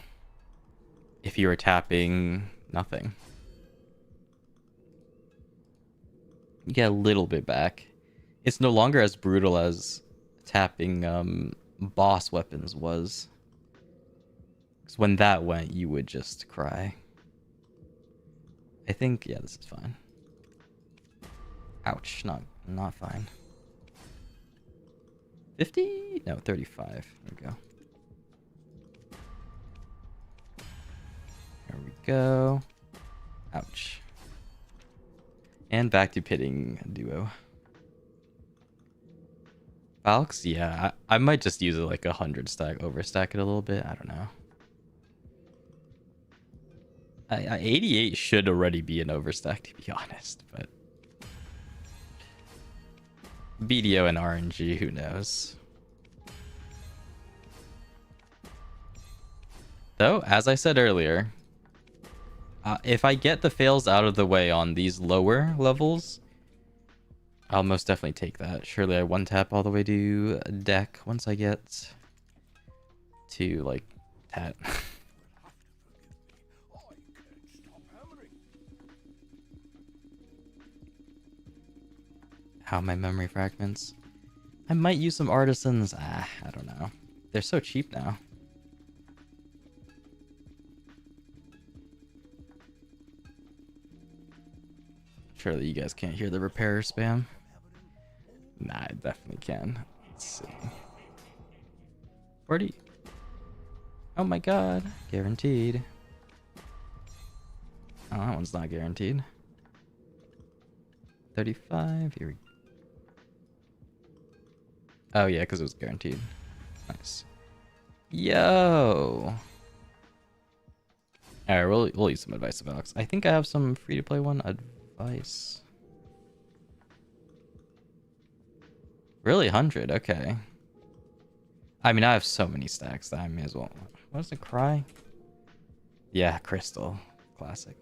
if you were tapping nothing. You get a little bit back. It's no longer as brutal as tapping boss weapons was. Because when that went, you would just cry. I think, yeah, this is fine. Ouch, not fine. 50? No, 35. There we go. There we go. Ouch. And back to pitting duo. Valks, yeah, I might just use it like 100 stack, overstack it a little bit. I don't know. 88 should already be an overstack, to be honest, but BDO and RNG, who knows? Though, as I said earlier, if I get the fails out of the way on these lower levels, I'll most definitely take that. Surely I one tap all the way to deck once I get to like tat. How my memory fragments. I might use some artisans. I don't know. They're so cheap now. Surely you guys can't hear the repair spam. Nah, I definitely can. Let's see. 40. Oh my god. Guaranteed. Oh, that one's not guaranteed. 35. Here we go. Oh yeah, because it was guaranteed. Nice. Yo. Alright, we'll use some advice of Alex. I think I have some free to play one advice. Really, 100? Okay. I mean, I have so many stacks that I may as well. What does it cry? Yeah, crystal. Classic.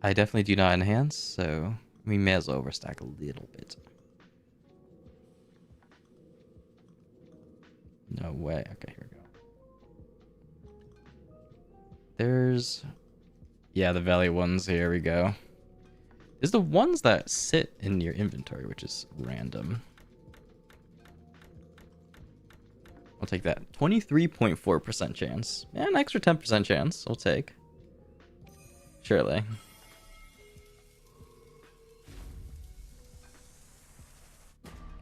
I definitely do not enhance, so we may as well overstack a little bit. No way. Okay, here we go. There's... Yeah, the Valley ones. Here we go. Is the ones that sit in your inventory, which is random. I'll take that. 23.4% chance. And an extra 10% chance. I'll take. Surely.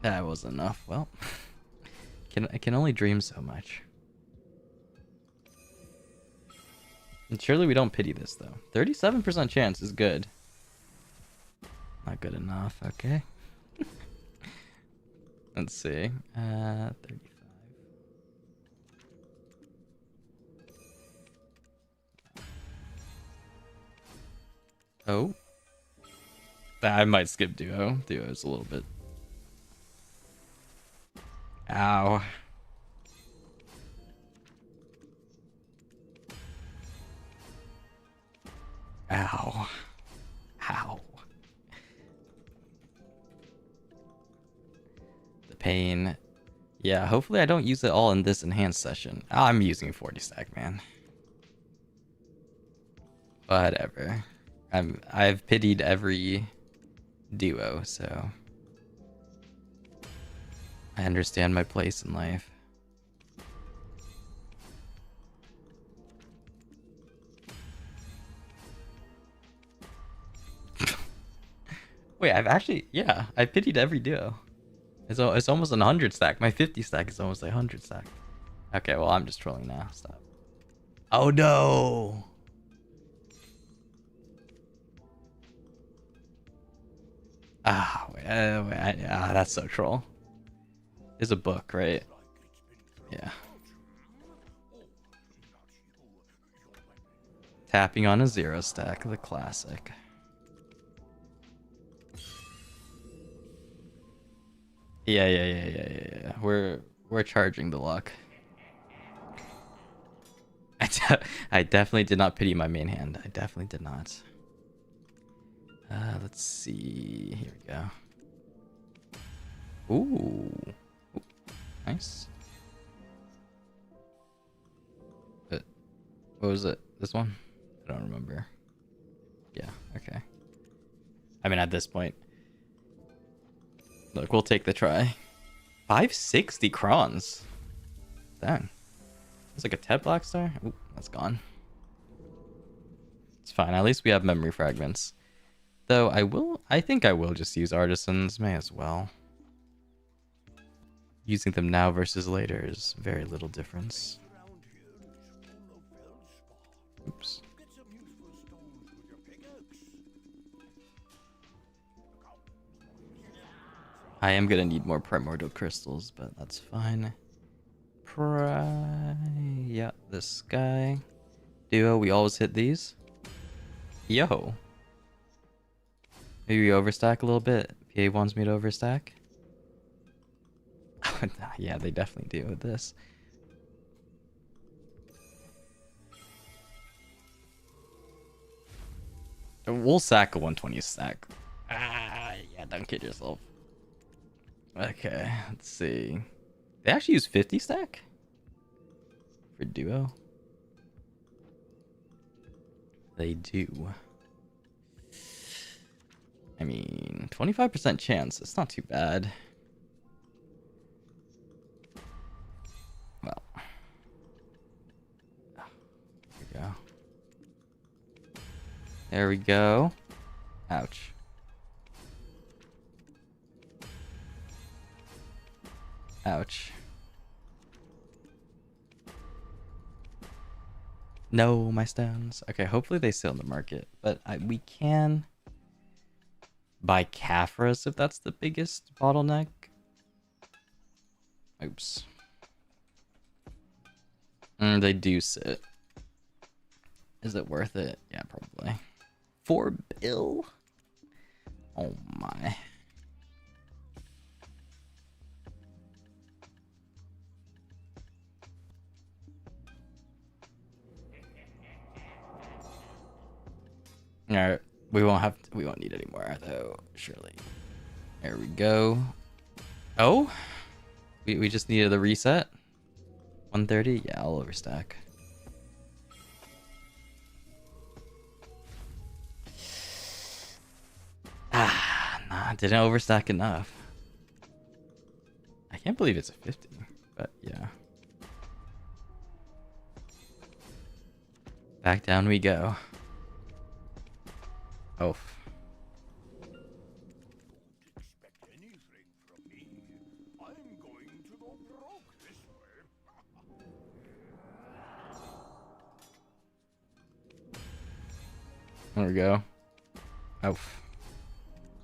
That was enough. Well, I can only dream so much. And surely we don't pity this, though. 37% chance is good. Not good enough. Okay. Let's see. 35. Oh. I might skip duo. Duo is a little bit. Ow. Ow. Ow. The pain. Yeah, hopefully I don't use it all in this enhanced session. I'm using 40 stack, man. Whatever. I've pitied every duo, so I understand my place in life. Wait, I pitied every duo. It's almost an 100 stack. My 50 stack is almost a 100 stack. Okay, well, I'm just trolling now. Stop. Oh, no. That's so troll. There's a book, right? Yeah. Tapping on a 0 stack, the classic. Yeah. We're charging the luck. I definitely did not pity my main hand. I definitely did not. Let's see. Here we go. Ooh. Ooh. Nice. What was it? This one? I don't remember. Yeah, okay. I mean, at this point. Look, we'll take the try. 560 crons. Dang. It's like a Ted Black Star. Ooh, that's gone. It's fine. At least we have memory fragments. Though I think I will just use artisans. May as well. Using them now versus later is very little difference. Oops. I am gonna need more primordial crystals, but that's fine. Yeah, this guy. Duo, we always hit these. Yo. Maybe we overstack a little bit. PA wants me to overstack. Yeah, they definitely do with this. We'll sack a 120 stack. Yeah, don't kid yourself. Okay, let's see. They actually use 50 stack for duo. They do. I mean, 25% chance. It's not too bad. Well. There we go. There we go. Ouch. Ouch. No, my stones. Okay, hopefully they stay on the market. But we can buy Caphras if that's the biggest bottleneck. Oops. They do sit. Is it worth it? Yeah, probably. 4 bill? Oh my. Alright, we won't need any more though, surely. There we go. Oh? We just needed the reset? 130? Yeah, I'll overstack. Nah, didn't overstack enough. I can't believe it's a 50, but yeah. Back down we go. Oh.
Expect anything from me. I'm going to go broke this way.
There we go. Oh.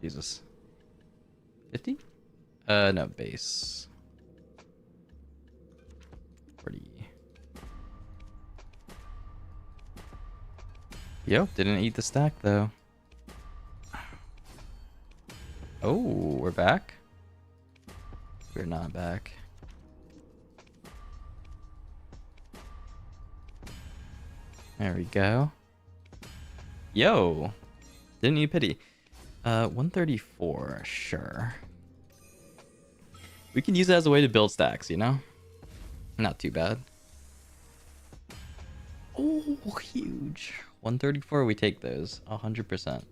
Jesus. 50? No, base. 40. Yo, didn't eat the stack though. Oh, we're back? We're not back. There we go. Yo! Didn't need pity. 134, sure. We can use it as a way to build stacks, you know? Not too bad. Oh, huge. 134, we take those. 100%.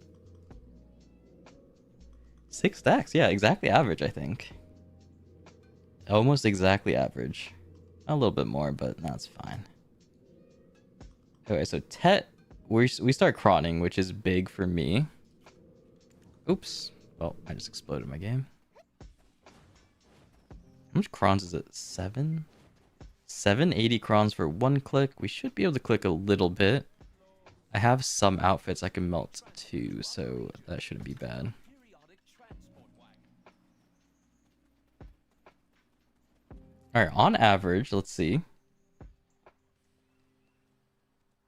6 stacks, yeah, exactly average, I think. Almost exactly average. A little bit more, but that's fine. Okay, so Tet, we start crawning, which is big for me. Oops. Well, I just exploded my game. How much crons is it? 7? 780 crons for 1 click. We should be able to click a little bit. I have some outfits I can melt too, so that shouldn't be bad. Alright, on average, let's see.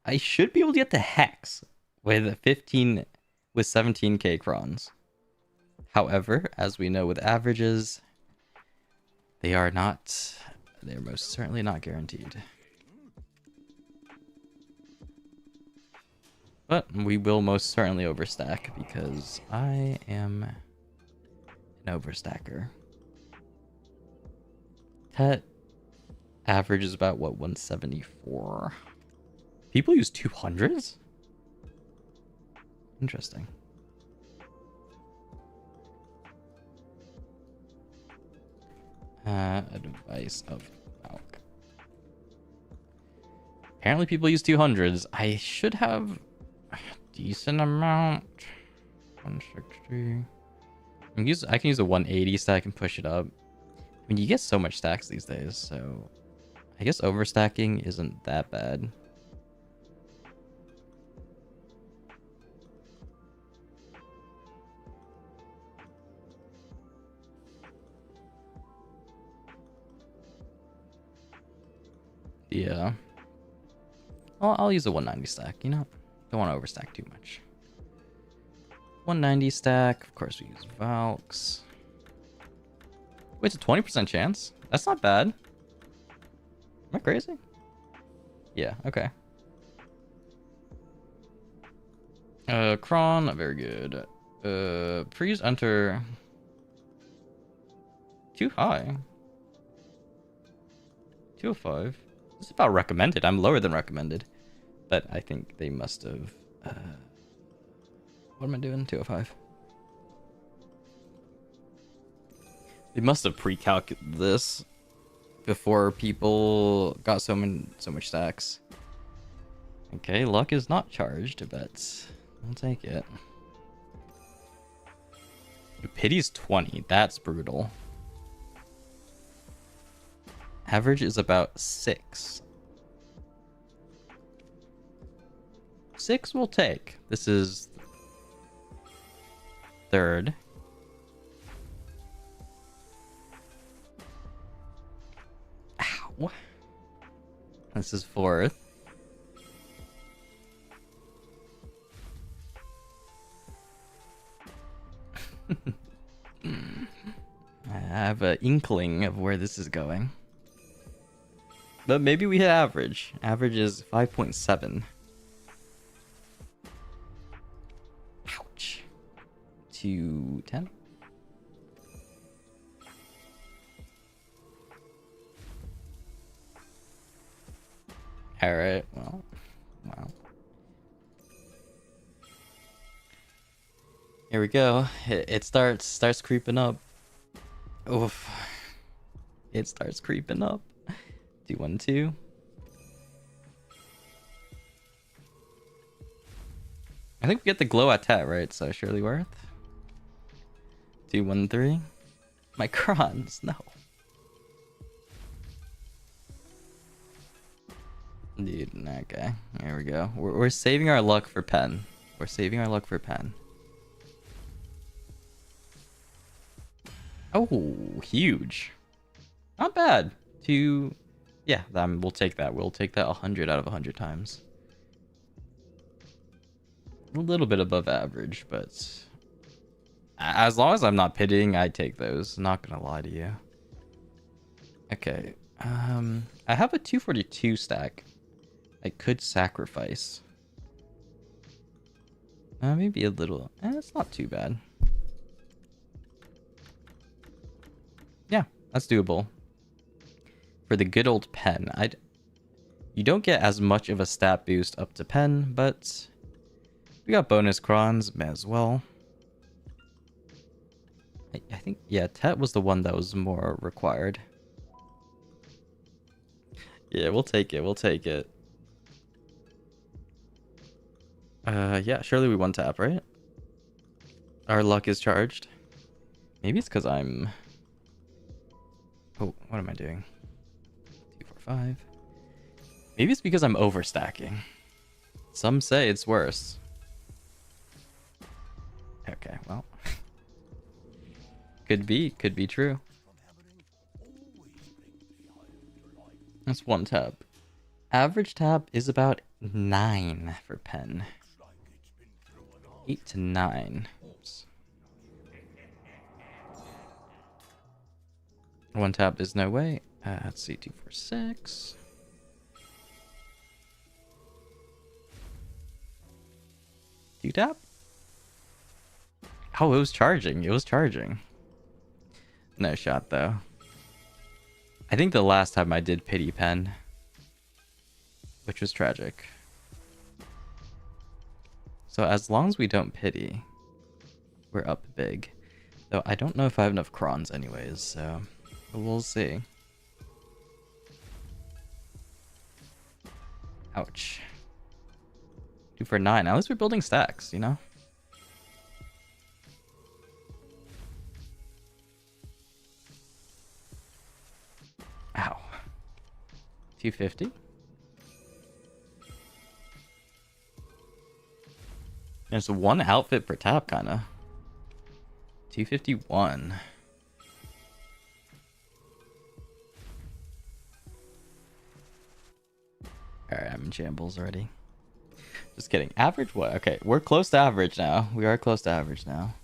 I should be able to get the Hex with 17k crons. However, as we know with averages, they're most certainly not guaranteed. But we will most certainly overstack because I am an overstacker. Tet average is about what, 174. People use 200s? Interesting. Advice of Valk. Apparently people use 200s. I should have a decent amount. 160. I can use a 180 stack and push it up. I mean, you get so much stacks these days, so I guess overstacking isn't that bad. Yeah. I'll use a 190 stack, you know? Don't want to overstack too much. 190 stack. Of course, we use Valks. Wait, it's a 20% chance? That's not bad. Am I crazy? Yeah, okay. Kron, very good. Freeze enter. Too high. 205. This is about recommended. I'm lower than recommended. But I think they must have... what am I doing? 205. They must have pre-calculated this before people got so much stacks. Okay, luck is not charged, but I'll take it. Pity's 20. That's brutal. Average is about 6. 6 we'll take. This is third. Ow. This is fourth. I have an inkling of where this is going. But maybe we hit average. Average is 5.7. Ouch. 210. Alright, well, wow. Here we go. It starts creeping up. Oof. It starts creeping up. 212. I think we get the glow at Tet, right? So surely worth. 213. My crons, no. Dude, okay. Here we go. We're saving our luck for pen. We're saving our luck for pen. Oh, huge. Not bad. Yeah, we'll take that. We'll take that 100 out of 100 times. A little bit above average, but as long as I'm not pitying, I take those. Not gonna lie to you. Okay. I have a 242 stack. I could sacrifice. Maybe a little. It's not too bad. Yeah, that's doable. For the good old pen, you don't get as much of a stat boost up to pen, but we got bonus crons as well. I think, yeah, Tet was the one that was more required. Yeah, we'll take it. We'll take it. Yeah, surely we one tap, right? Our luck is charged. Maybe it's because I'm... Oh, what am I doing? 2, 4, 5. Maybe it's because I'm overstacking. Some say it's worse. Okay, well. Could be true. That's one tap. Average tap is about 9 for pen. 8 to 9. Oops. One tap is no way. Let's see, 2, 4, 6. 2 tap? Oh, it was charging. It was charging. No shot, though. I think the last time I did Pity Pen, which was tragic. So as long as we don't pity, we're up big. Though I don't know if I have enough crons anyways, so we'll see. Ouch. 2 for 9. At least we're building stacks, you know? Ow. 250? There's 1 outfit per tap, kinda. 251. Alright, I'm in shambles already. Just kidding. Average what? Okay, we're close to average now. We are close to average now.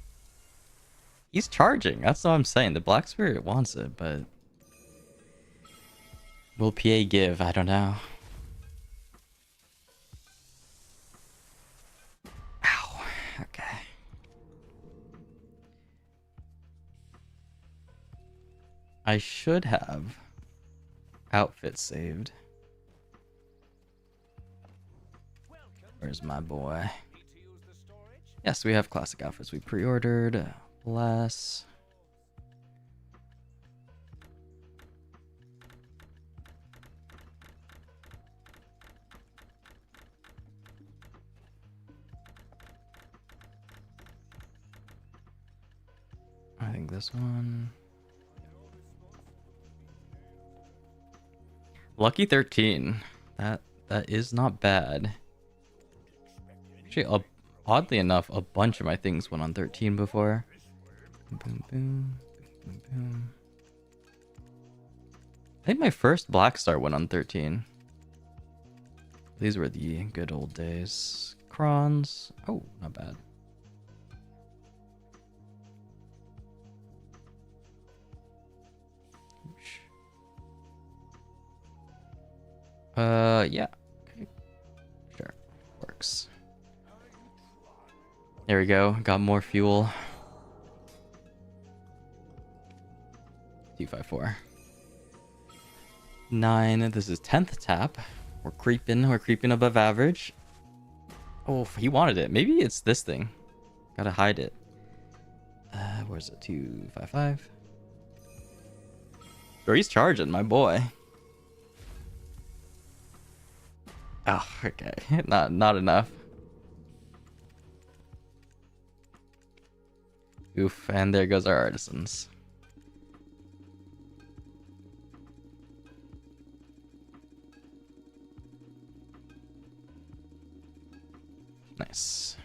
He's charging. That's what I'm saying. The Black Spirit wants it, but... will PA give? I don't know. Ow. Okay. I should have outfits saved. Where's my boy? Yes, we have classic outfits we pre-ordered. Bless. I think this one. Lucky 13. That is not bad. Actually, oddly enough, a bunch of my things went on 13 before. Boom, boom, boom, boom. I think my first Black Star went on 13. These were the good old days. Crons. Oh, not bad. Yeah. Okay. Sure. Works. There we go. Got more fuel. 254. 9. This is 10th tap. We're creeping. We're creeping above average. Oh, he wanted it. Maybe it's this thing. Gotta hide it. Where's it? 255. Sure, he's charging, my boy. Oh, okay. Not enough. Oof, and there goes our artisans. Nice.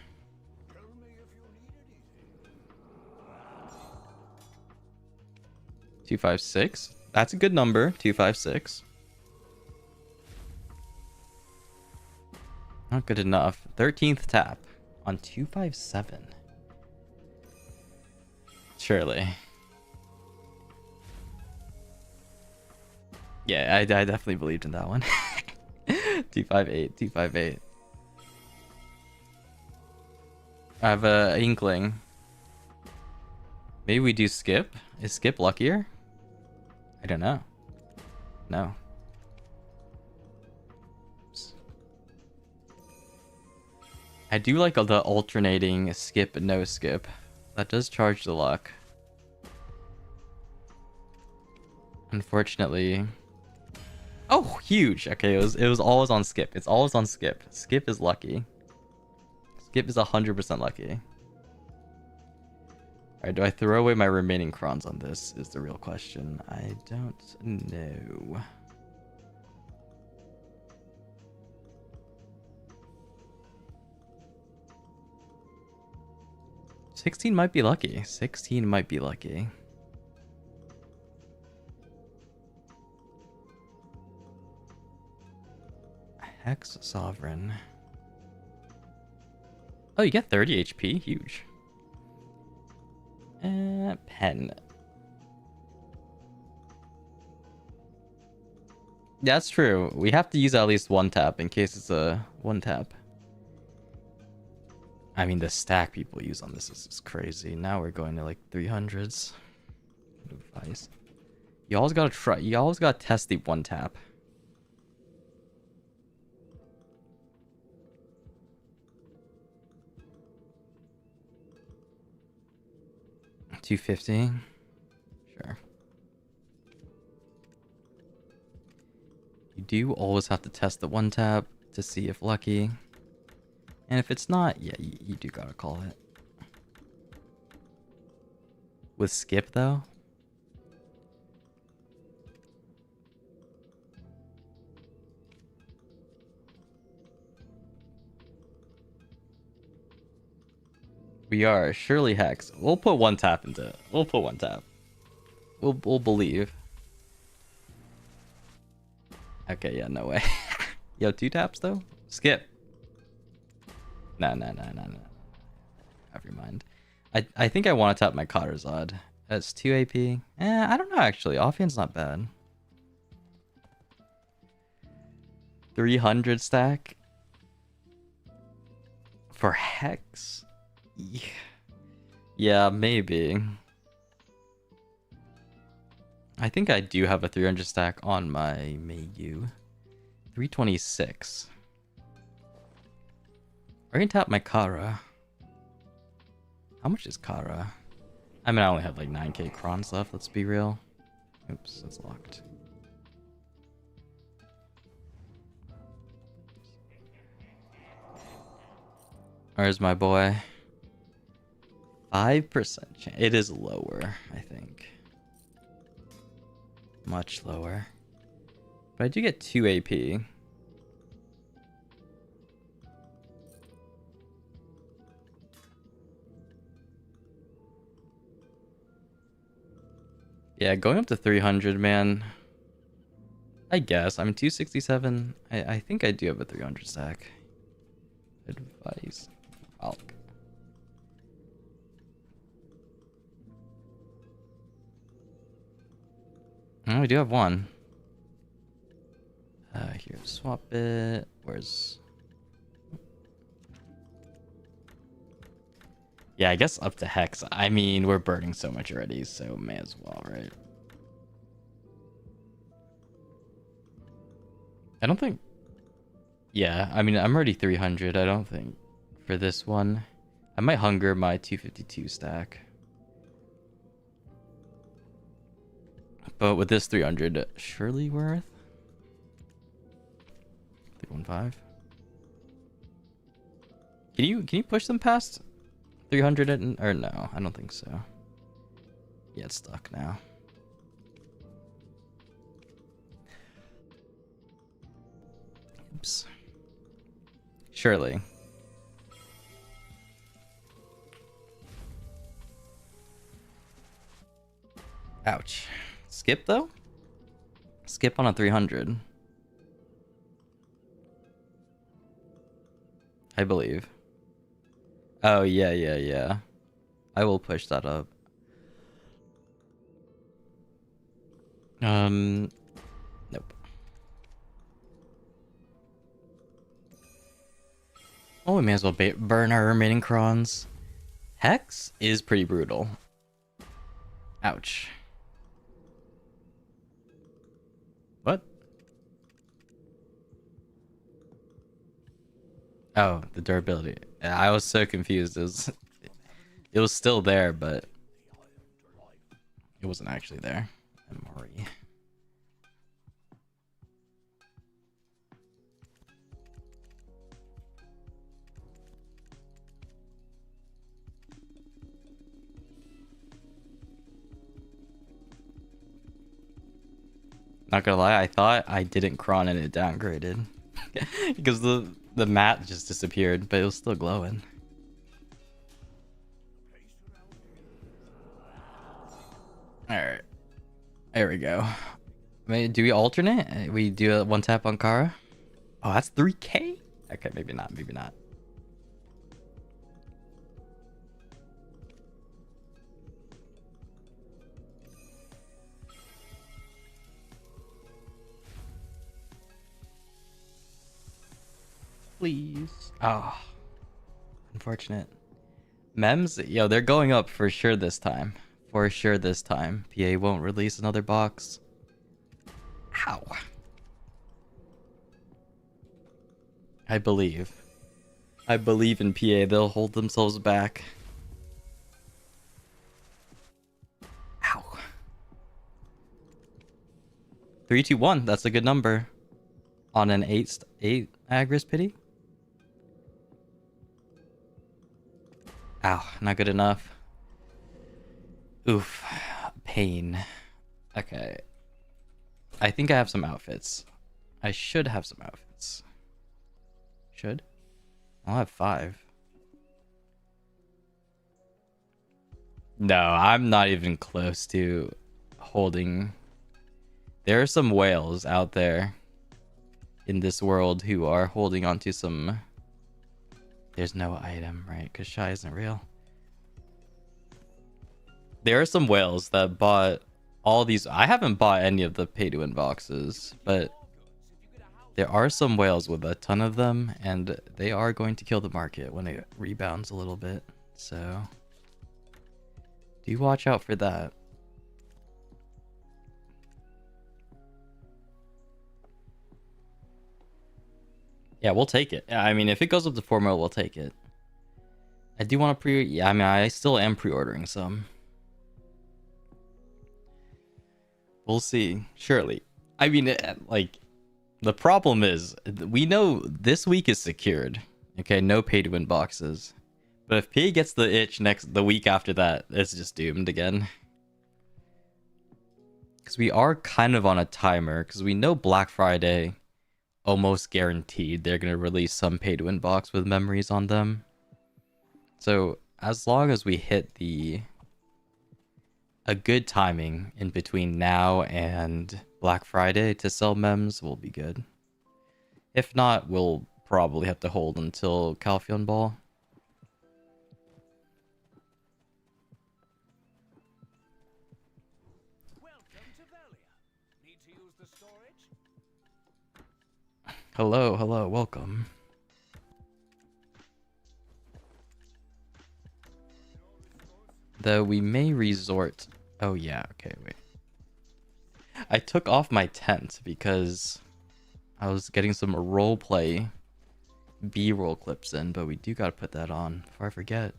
256. That's a good number. 256. Not good enough. 13th tap on 257. Surely. Yeah, I definitely believed in that one. 258. 258. I have a inkling. Maybe we do skip. Is skip luckier? I don't know. No. I do like the alternating skip and no skip. That does charge the luck. Unfortunately. Oh, huge. Okay, it was always on skip. It's always on skip. Skip is lucky. Skip is 100% lucky. Alright, do I throw away my remaining crons on this? Is the real question. I don't know. $16 might be lucky. 16 might be lucky. Hex Sovereign. Oh, you get 30 HP? Huge. Pen. That's true. We have to use at least one tap in case it's a one tap. I mean, the stack people use on this is just crazy. Now we're going to like 300s. Advice. You always gotta try. You always gotta test the one tap. $250. Sure. You do always have to test the one tap to see if lucky. And if it's not, yeah, you do gotta call it. With skip though? We are surely hex. We'll put one tap into it. We'll put one tap. We'll believe. Okay, yeah, no way. Yo, 2 taps though? Skip. No. Never mind. I think I want to tap my Katarzad. That's 2 AP. I don't know actually. Offhand's not bad. 300 stack for hex. Yeah, maybe. I think I do have a 300 stack on my Mayu. 326. We're gonna tap my Kara. How much is Kara? I mean, I only have like 9k crons left, let's be real. Oops, that's locked. Where's my boy? 5% chance. It is lower, I think. Much lower. But I do get 2 AP. Yeah, going up to 300, man. I guess. I'm 267. I think I do have a 300 stack. Advice. Alk. Oh, we do have one. Here, swap it. Where's... Yeah, I guess up to hex. I mean, we're burning so much already, so may as well, right? I don't think... Yeah, I mean, I'm already 300. I don't think for this one. I might hunger my 252 stack. But with this 300, surely worth? 315. Can you push them past 300 or no? I don't think so. Yeah, it's stuck now. Oops. Surely. Ouch. Skip though? Skip on a 300. I believe. Oh, yeah. I will push that up. Nope. Oh, we may as well burn our remaining crons. Hex is pretty brutal. Ouch. What? Oh, the durability. I was so confused. It was still there, but it wasn't actually there. Memory. Not gonna lie, I thought I didn't cron and it downgraded. Because the mat just disappeared, but it was still glowing. Alright. There we go. Do we alternate? We do a one tap on Kara? Oh, that's 3k? Okay, maybe not, maybe not. Please. Oh, Unfortunate. Mems, yo, they're going up for sure this time. For sure this time. PA won't release another box. Ow. I believe. I believe in PA. They'll hold themselves back. Ow. 3, 2, 1. That's a good number. On an 8 Agris pity. Ow, not good enough. Oof. Pain. Okay. I think I have some outfits. I should have some outfits. Should? I'll have 5. No, I'm not even close to holding. There are some whales out there in this world who are holding onto some. There's no item, right? Because Shy isn't real. There are some whales that bought all these. I haven't bought any of the pay-to-win boxes, but there are some whales with a ton of them, and they are going to kill the market when it rebounds a little bit. So do watch out for that. Yeah, we'll take it. I mean, if it goes up to 4 mil, we'll take it. I do want to pre... Yeah, I mean, I still am pre-ordering some. We'll see. Surely. I mean, like, the problem is, we know this week is secured. Okay, no pay-to-win boxes. But if P gets the itch the week after that, it's just doomed again. Because we are kind of on a timer, because we know Black Friday... almost guaranteed they're going to release some pay-to-win box with memories on them. So as long as we hit a good timing in between now and Black Friday to sell mems, we'll be good. If not, we'll probably have to hold until Calpheon Ball.
Welcome to Velia. Need to use the storage?
Hello, hello, welcome. Though we may resort... Oh yeah, okay, wait. I took off my tent because I was getting some roleplay B-roll clips in, but we do gotta put that on before I forget.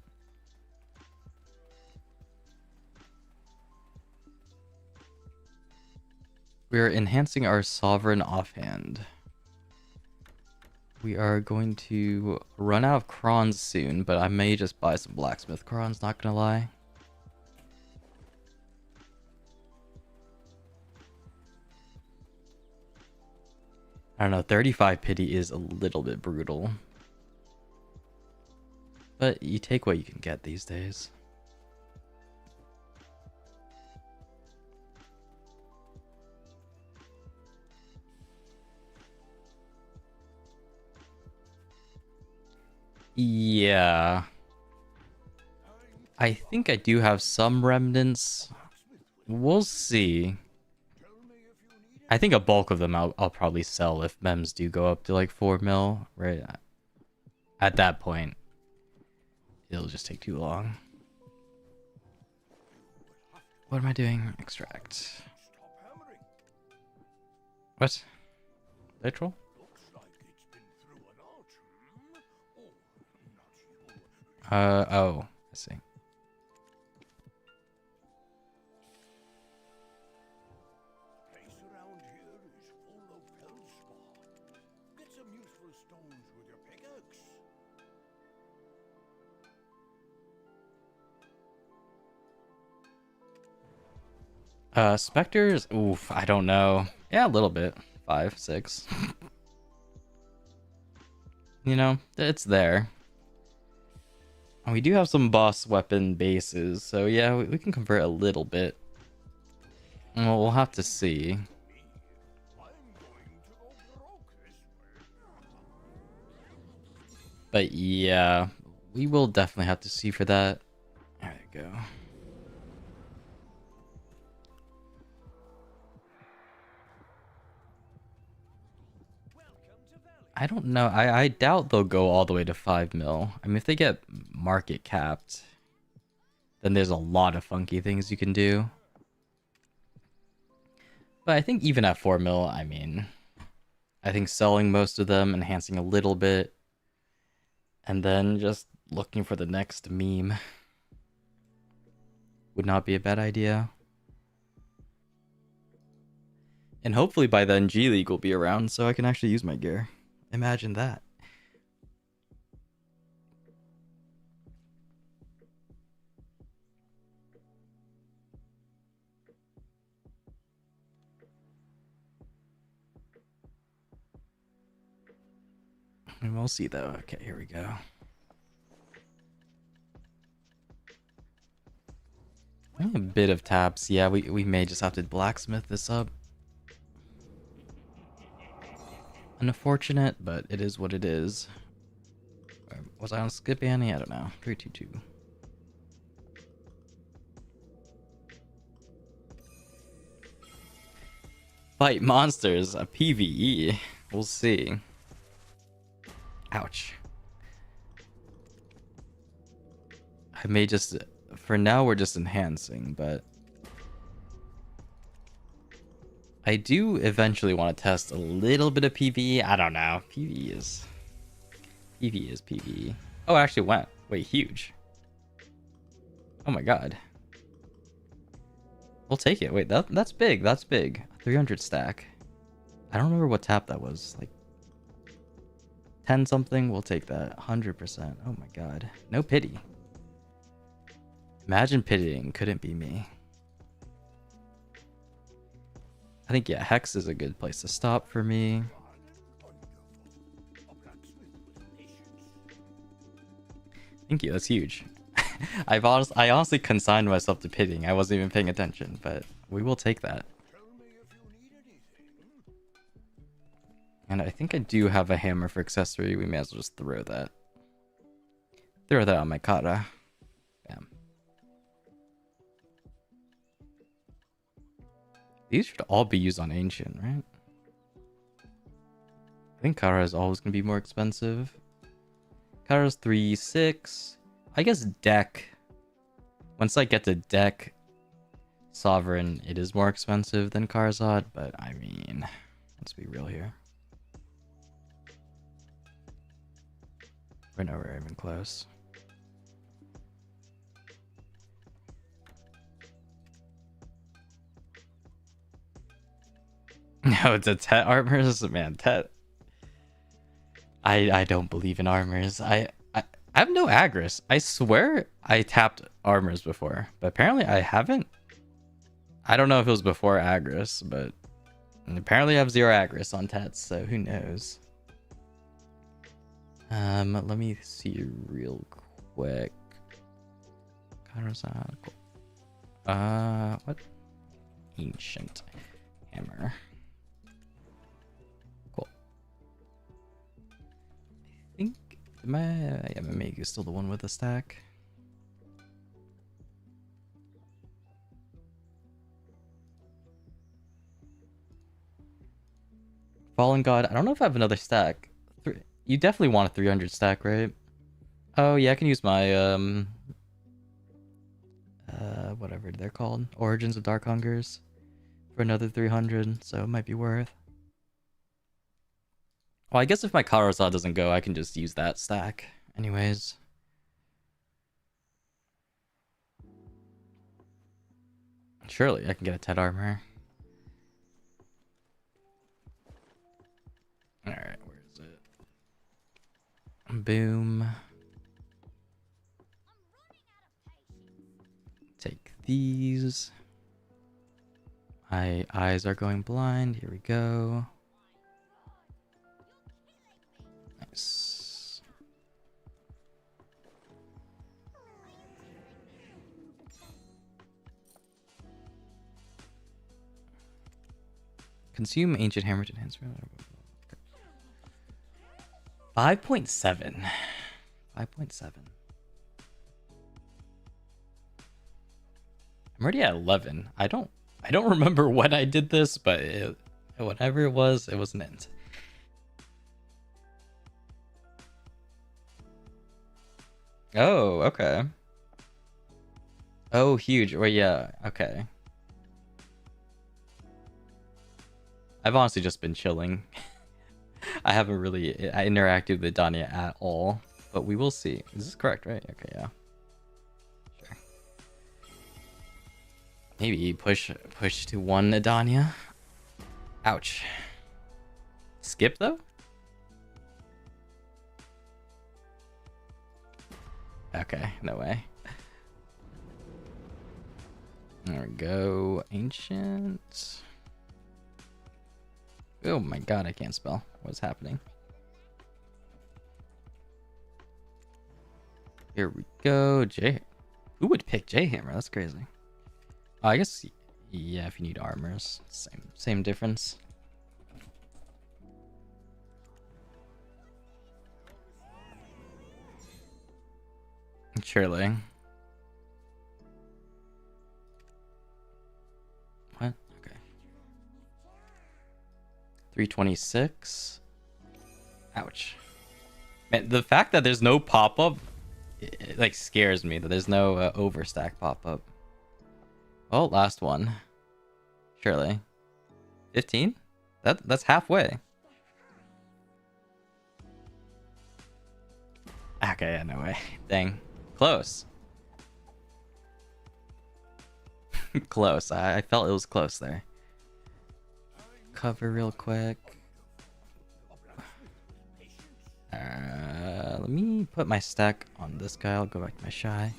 We're enhancing our sovereign offhand. We are going to run out of crons soon, but I may just buy some blacksmith crons, not gonna lie. I don't know, 35 pity is a little bit brutal. But you take what you can get these days. Yeah. I think I do have some remnants. We'll see. I think a bulk of them I'll probably sell if mems do go up to like 4 mil, right? At that point, it'll just take too long. What am I doing? Extract. What? Literal? Oh, I see.
Place around here is full of feldspar. Get some useful stones with your pickaxe.
Specters? Oof, I don't know. Yeah, a little bit. 5, 6. You know, it's there. And we do have some boss weapon bases, so yeah, we can convert a little bit. Well, we'll have to see. But yeah, we will definitely have to see for that. There you go. I don't know. I doubt they'll go all the way to 5 mil. I mean, if they get market capped, then there's a lot of funky things you can do. But I think even at 4 mil, I mean, I think selling most of them, enhancing a little bit, and then just looking for the next meme would not be a bad idea. And hopefully by then G League will be around so I can actually use my gear. Imagine that. And we'll see though. Okay, here we go. A bit of taps. Yeah, we may just have to blacksmith this up. Unfortunate, but it is what it is. Was I on Skip Annie? I don't know. 322. Fight monsters, a PvE. We'll see. Ouch. I may just... For now, we're just enhancing, but... I do eventually want to test a little bit of PvE. I don't know. PvE is PvE. Oh, it actually went. Wait, huge. Oh my god. We'll take it. Wait, that's big. That's big. 300 stack. I don't remember what tap that was. Like 10 something. We'll take that. 100%. Oh my god. No pity. Imagine pitying. Couldn't be me. I think, yeah, Hex is a good place to stop for me. Thank you, that's huge. I honestly consigned myself to pitting. I wasn't even paying attention, but we will take that. And I think I do have a hammer for accessory. We may as well just throw that. Throw that on my kata. Bam. These should all be used on Ancient, right? I think Kara is always going to be more expensive. Kara's 3-6. I guess Dec. Once I get to Dec Sovereign, it is more expensive than Karazad, but I mean, let's be real here. We're nowhere even close. No, the Tet armors, man, Tet. I don't believe in armors. I have no Agris. I swear I tapped armors before, but apparently I haven't. I don't know if it was before Agris, but apparently I have 0 Agris on Tets, so who knows. Let me see real quick. What? Ancient hammer. I think Mamegu is still the one with the stack. Fallen God. I don't know if I have another stack. You definitely want a 300 stack, right? Oh yeah, I can use my whatever they're called, Origins of Dark Hungers, for another 300. So it might be worth. Well, I guess if my Karazad doesn't go, I can just use that stack. Anyways. Surely I can get a Tet armor. Alright, where is it? Boom. Take these. My eyes are going blind. Here we go. Nice. Consume ancient hammer to enhance. 5.7. 5.7. I'm already at 11. I don't remember when I did this, but whatever it was an int. Oh, okay. Oh, huge. Well, yeah, okay. I've honestly just been chilling. I haven't really interacted with Danya at all, but we will see. Is this correct, right? Okay, yeah. Sure. Maybe push to one Adania. Ouch. Skip though? Okay, no way. There we go. Ancient. Oh my god, I can't spell. What's happening? Here we go. J. Who would pick J Hammer? That's crazy. I guess, yeah, if you need armors, same difference. Surely. What? Okay. 326. Ouch. Man, the fact that there's no pop-up, it like scares me that there's no overstack pop-up. Oh, last one. Surely. 15? That's halfway. Okay, yeah, no way. Dang. Close. Close. I felt it was close there. Cover real quick. Let me put my stack on this guy. I'll go back to my shy.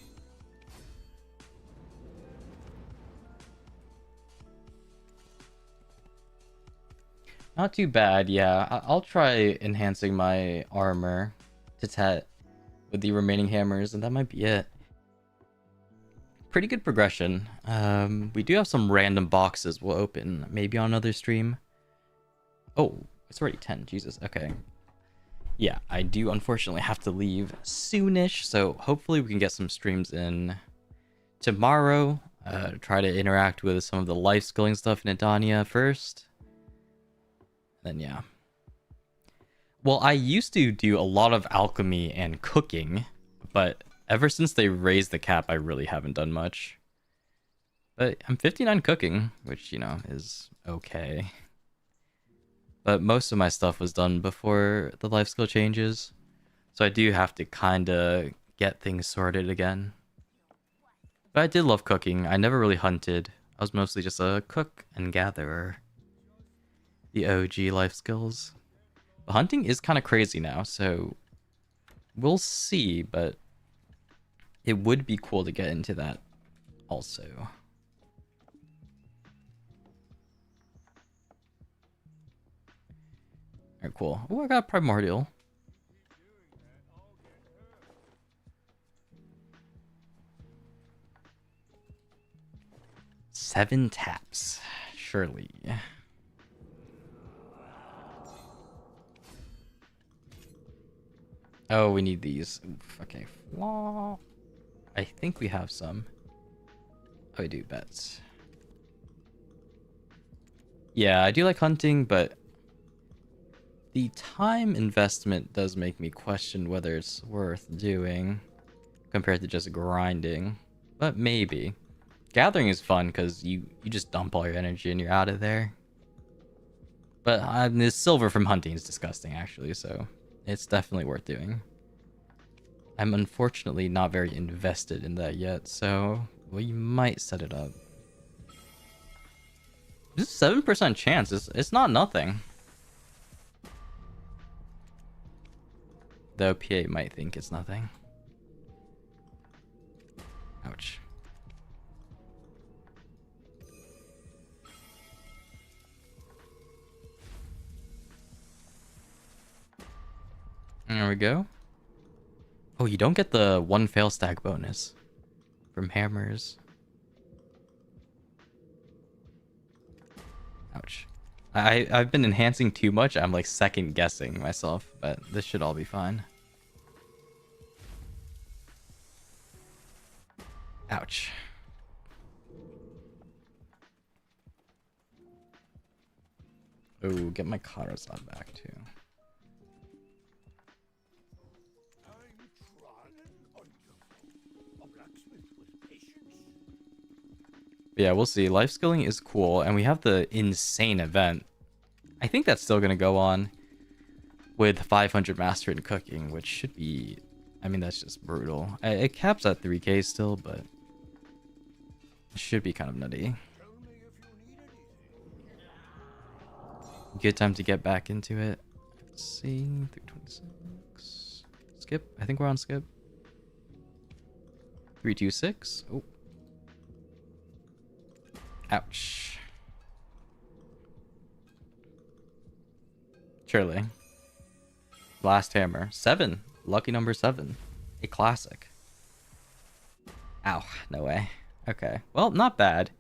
Not too bad, yeah. I'll try enhancing my armor to Tet with the remaining hammers, and that might be it. Pretty good progression. We do have some random boxes we'll open, maybe on another stream. Oh, it's already 10. Jesus. Okay. Yeah, I do unfortunately have to leave soonish, so hopefully we can get some streams in tomorrow. Try to interact with some of the life skilling stuff in Adania first. Then yeah. Well, I used to do a lot of alchemy and cooking, but ever since they raised the cap, I really haven't done much. But I'm 59 cooking, which, you know, is okay. But most of my stuff was done before the life skill changes. So I do have to kind of get things sorted again. But I did love cooking. I never really hunted. I was mostly just a cook and gatherer. The OG life skills. But hunting is kind of crazy now, so we'll see, but it would be cool to get into that also. Alright, cool. Oh, I got Primordial. Seven taps. Surely. Oh, we need these. Oof, okay. I think we have some. Oh, we do bets. Yeah, I do like hunting, but the time investment does make me question whether it's worth doing compared to just grinding. But maybe. Gathering is fun because you just dump all your energy and you're out of there. But the silver from hunting is disgusting, actually, so it's definitely worth doing. I'm unfortunately not very invested in that yet, so we might set it up. This is 7% chance. It's not nothing. The OPA might think it's nothing. Ouch. There we go. Oh, you don't get the one fail stack bonus from hammers. Ouch. I've been enhancing too much. I'm like second guessing myself, but this should all be fine. Ouch. Oh, get my Karazhan back too.
I'm trying until blacksmith with patience.
Yeah, we'll see. Life skilling is cool, and we have the insane event. I think that's still gonna go on with 500 master in cooking, which should be, I mean, that's just brutal. It caps at 3k still, but it should be kind of nutty.
Tell me if you need anything.
Good time to get back into it. Let's see, 326. Skip. I think we're on skip. 326. Oh. Ouch. Surely. Blast hammer. 7. Lucky number 7. A classic. Ow. No way. Okay. Well, not bad.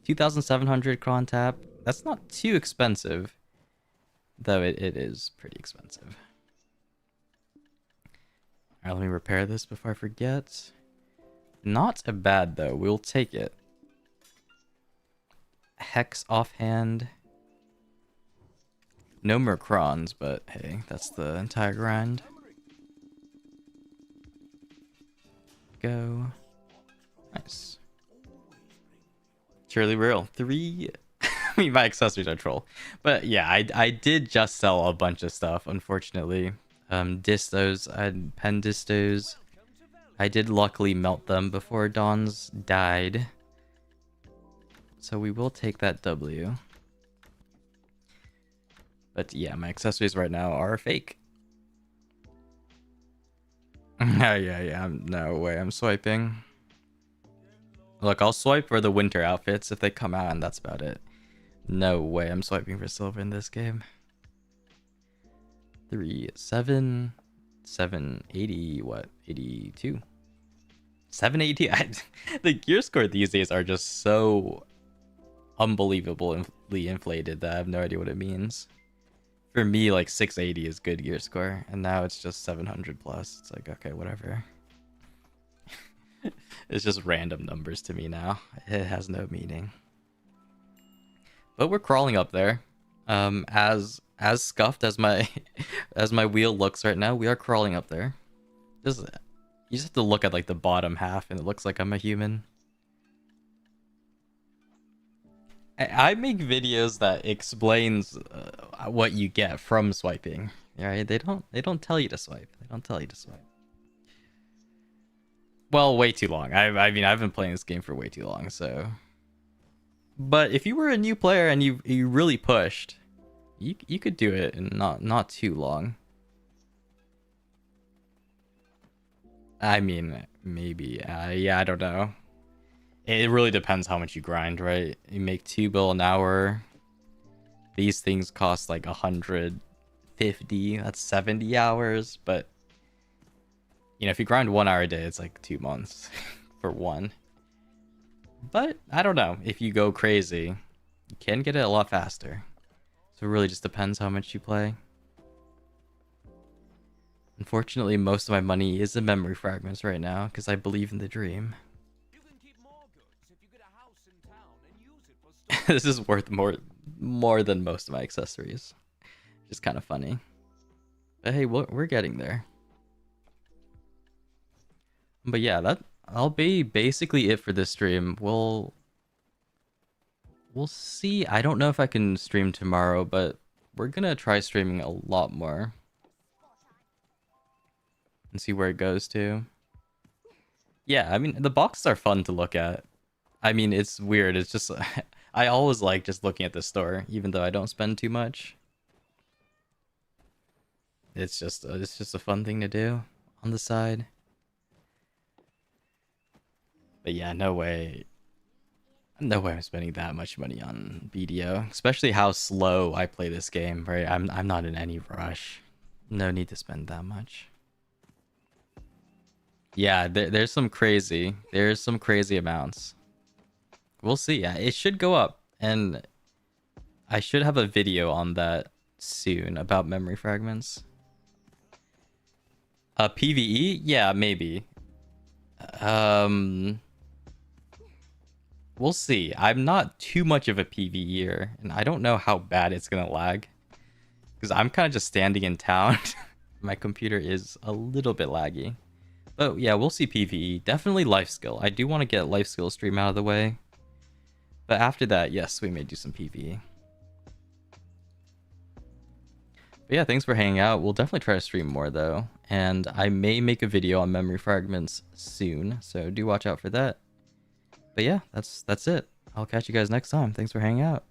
2,700 cron tap. That's not too expensive. Though it is pretty expensive. Alright, let me repair this before I forget. Not a bad, though. We'll take it. Hex offhand. No more crons, but hey, that's the entire grind. Go. Nice. Surely real. 3. I mean, my accessories are troll. But yeah, I did just sell a bunch of stuff, unfortunately. Distos, I had pen distos. I did luckily melt them before Dawn's died. So we will take that W. But yeah, my accessories right now are fake. yeah. No way, I'm swiping. Look, I'll swipe for the winter outfits if they come out, and that's about it. No way I'm swiping for silver in this game. 3, 7, 780, what? 82? 780? The gear score these days are just so unbelievably inflated that I have no idea what it means. For me, like 680 is good gear score, and now it's just 700 plus. It's like, okay, whatever. It's just random numbers to me now. It has no meaning. But we're crawling up there. As scuffed as my as my wheel looks right now, we are crawling up there. You just have to look at like the bottom half, and it looks like I'm a human. I make videos that explains what you get from swiping. Right? They don't tell you to swipe. They don't tell you to swipe. Well, way too long. I mean, I've been playing this game for way too long, so. But if you were a new player and you really pushed, you could do it in not too long. I mean, maybe. Yeah, I don't know. It really depends how much you grind, right? You make 2 bill an hour. These things cost like 150. That's 70 hours. But, you know, if you grind 1 hour a day, it's like 2 months for one. But, I don't know. If you go crazy, you can get it a lot faster. So it really just depends how much you play. Unfortunately, most of my money is in memory fragments right now, because I believe in the dream. This is worth more than most of my accessories. Just kind of funny. But hey, we're getting there. But yeah, that'll be basically it for this stream. We'll see. I don't know if I can stream tomorrow, but we're gonna try streaming a lot more. And see where it goes to. Yeah, I mean, the boxes are fun to look at. I mean, it's weird. It's just... I always like just looking at the store, even though I don't spend too much. It's just a fun thing to do on the side. But yeah, no way I'm spending that much money on BDO, especially how slow I play this game. Right, I'm not in any rush. No need to spend that much. Yeah, there's some crazy amounts. We'll see. Yeah, it should go up, and I should have a video on that soon about memory fragments. PvE? Yeah, maybe. We'll see. I'm not too much of a PvEer, and I don't know how bad it's gonna lag, because I'm kind of just standing in town. My computer is a little bit laggy, Oh, yeah, we'll see PvE. Definitely life skill. I do want to get life skill stream out of the way. But after that, yes, we may do some PvE. But yeah, thanks for hanging out. We'll definitely try to stream more, though. And I may make a video on memory fragments soon, so do watch out for that. But yeah, that's it. I'll catch you guys next time. Thanks for hanging out.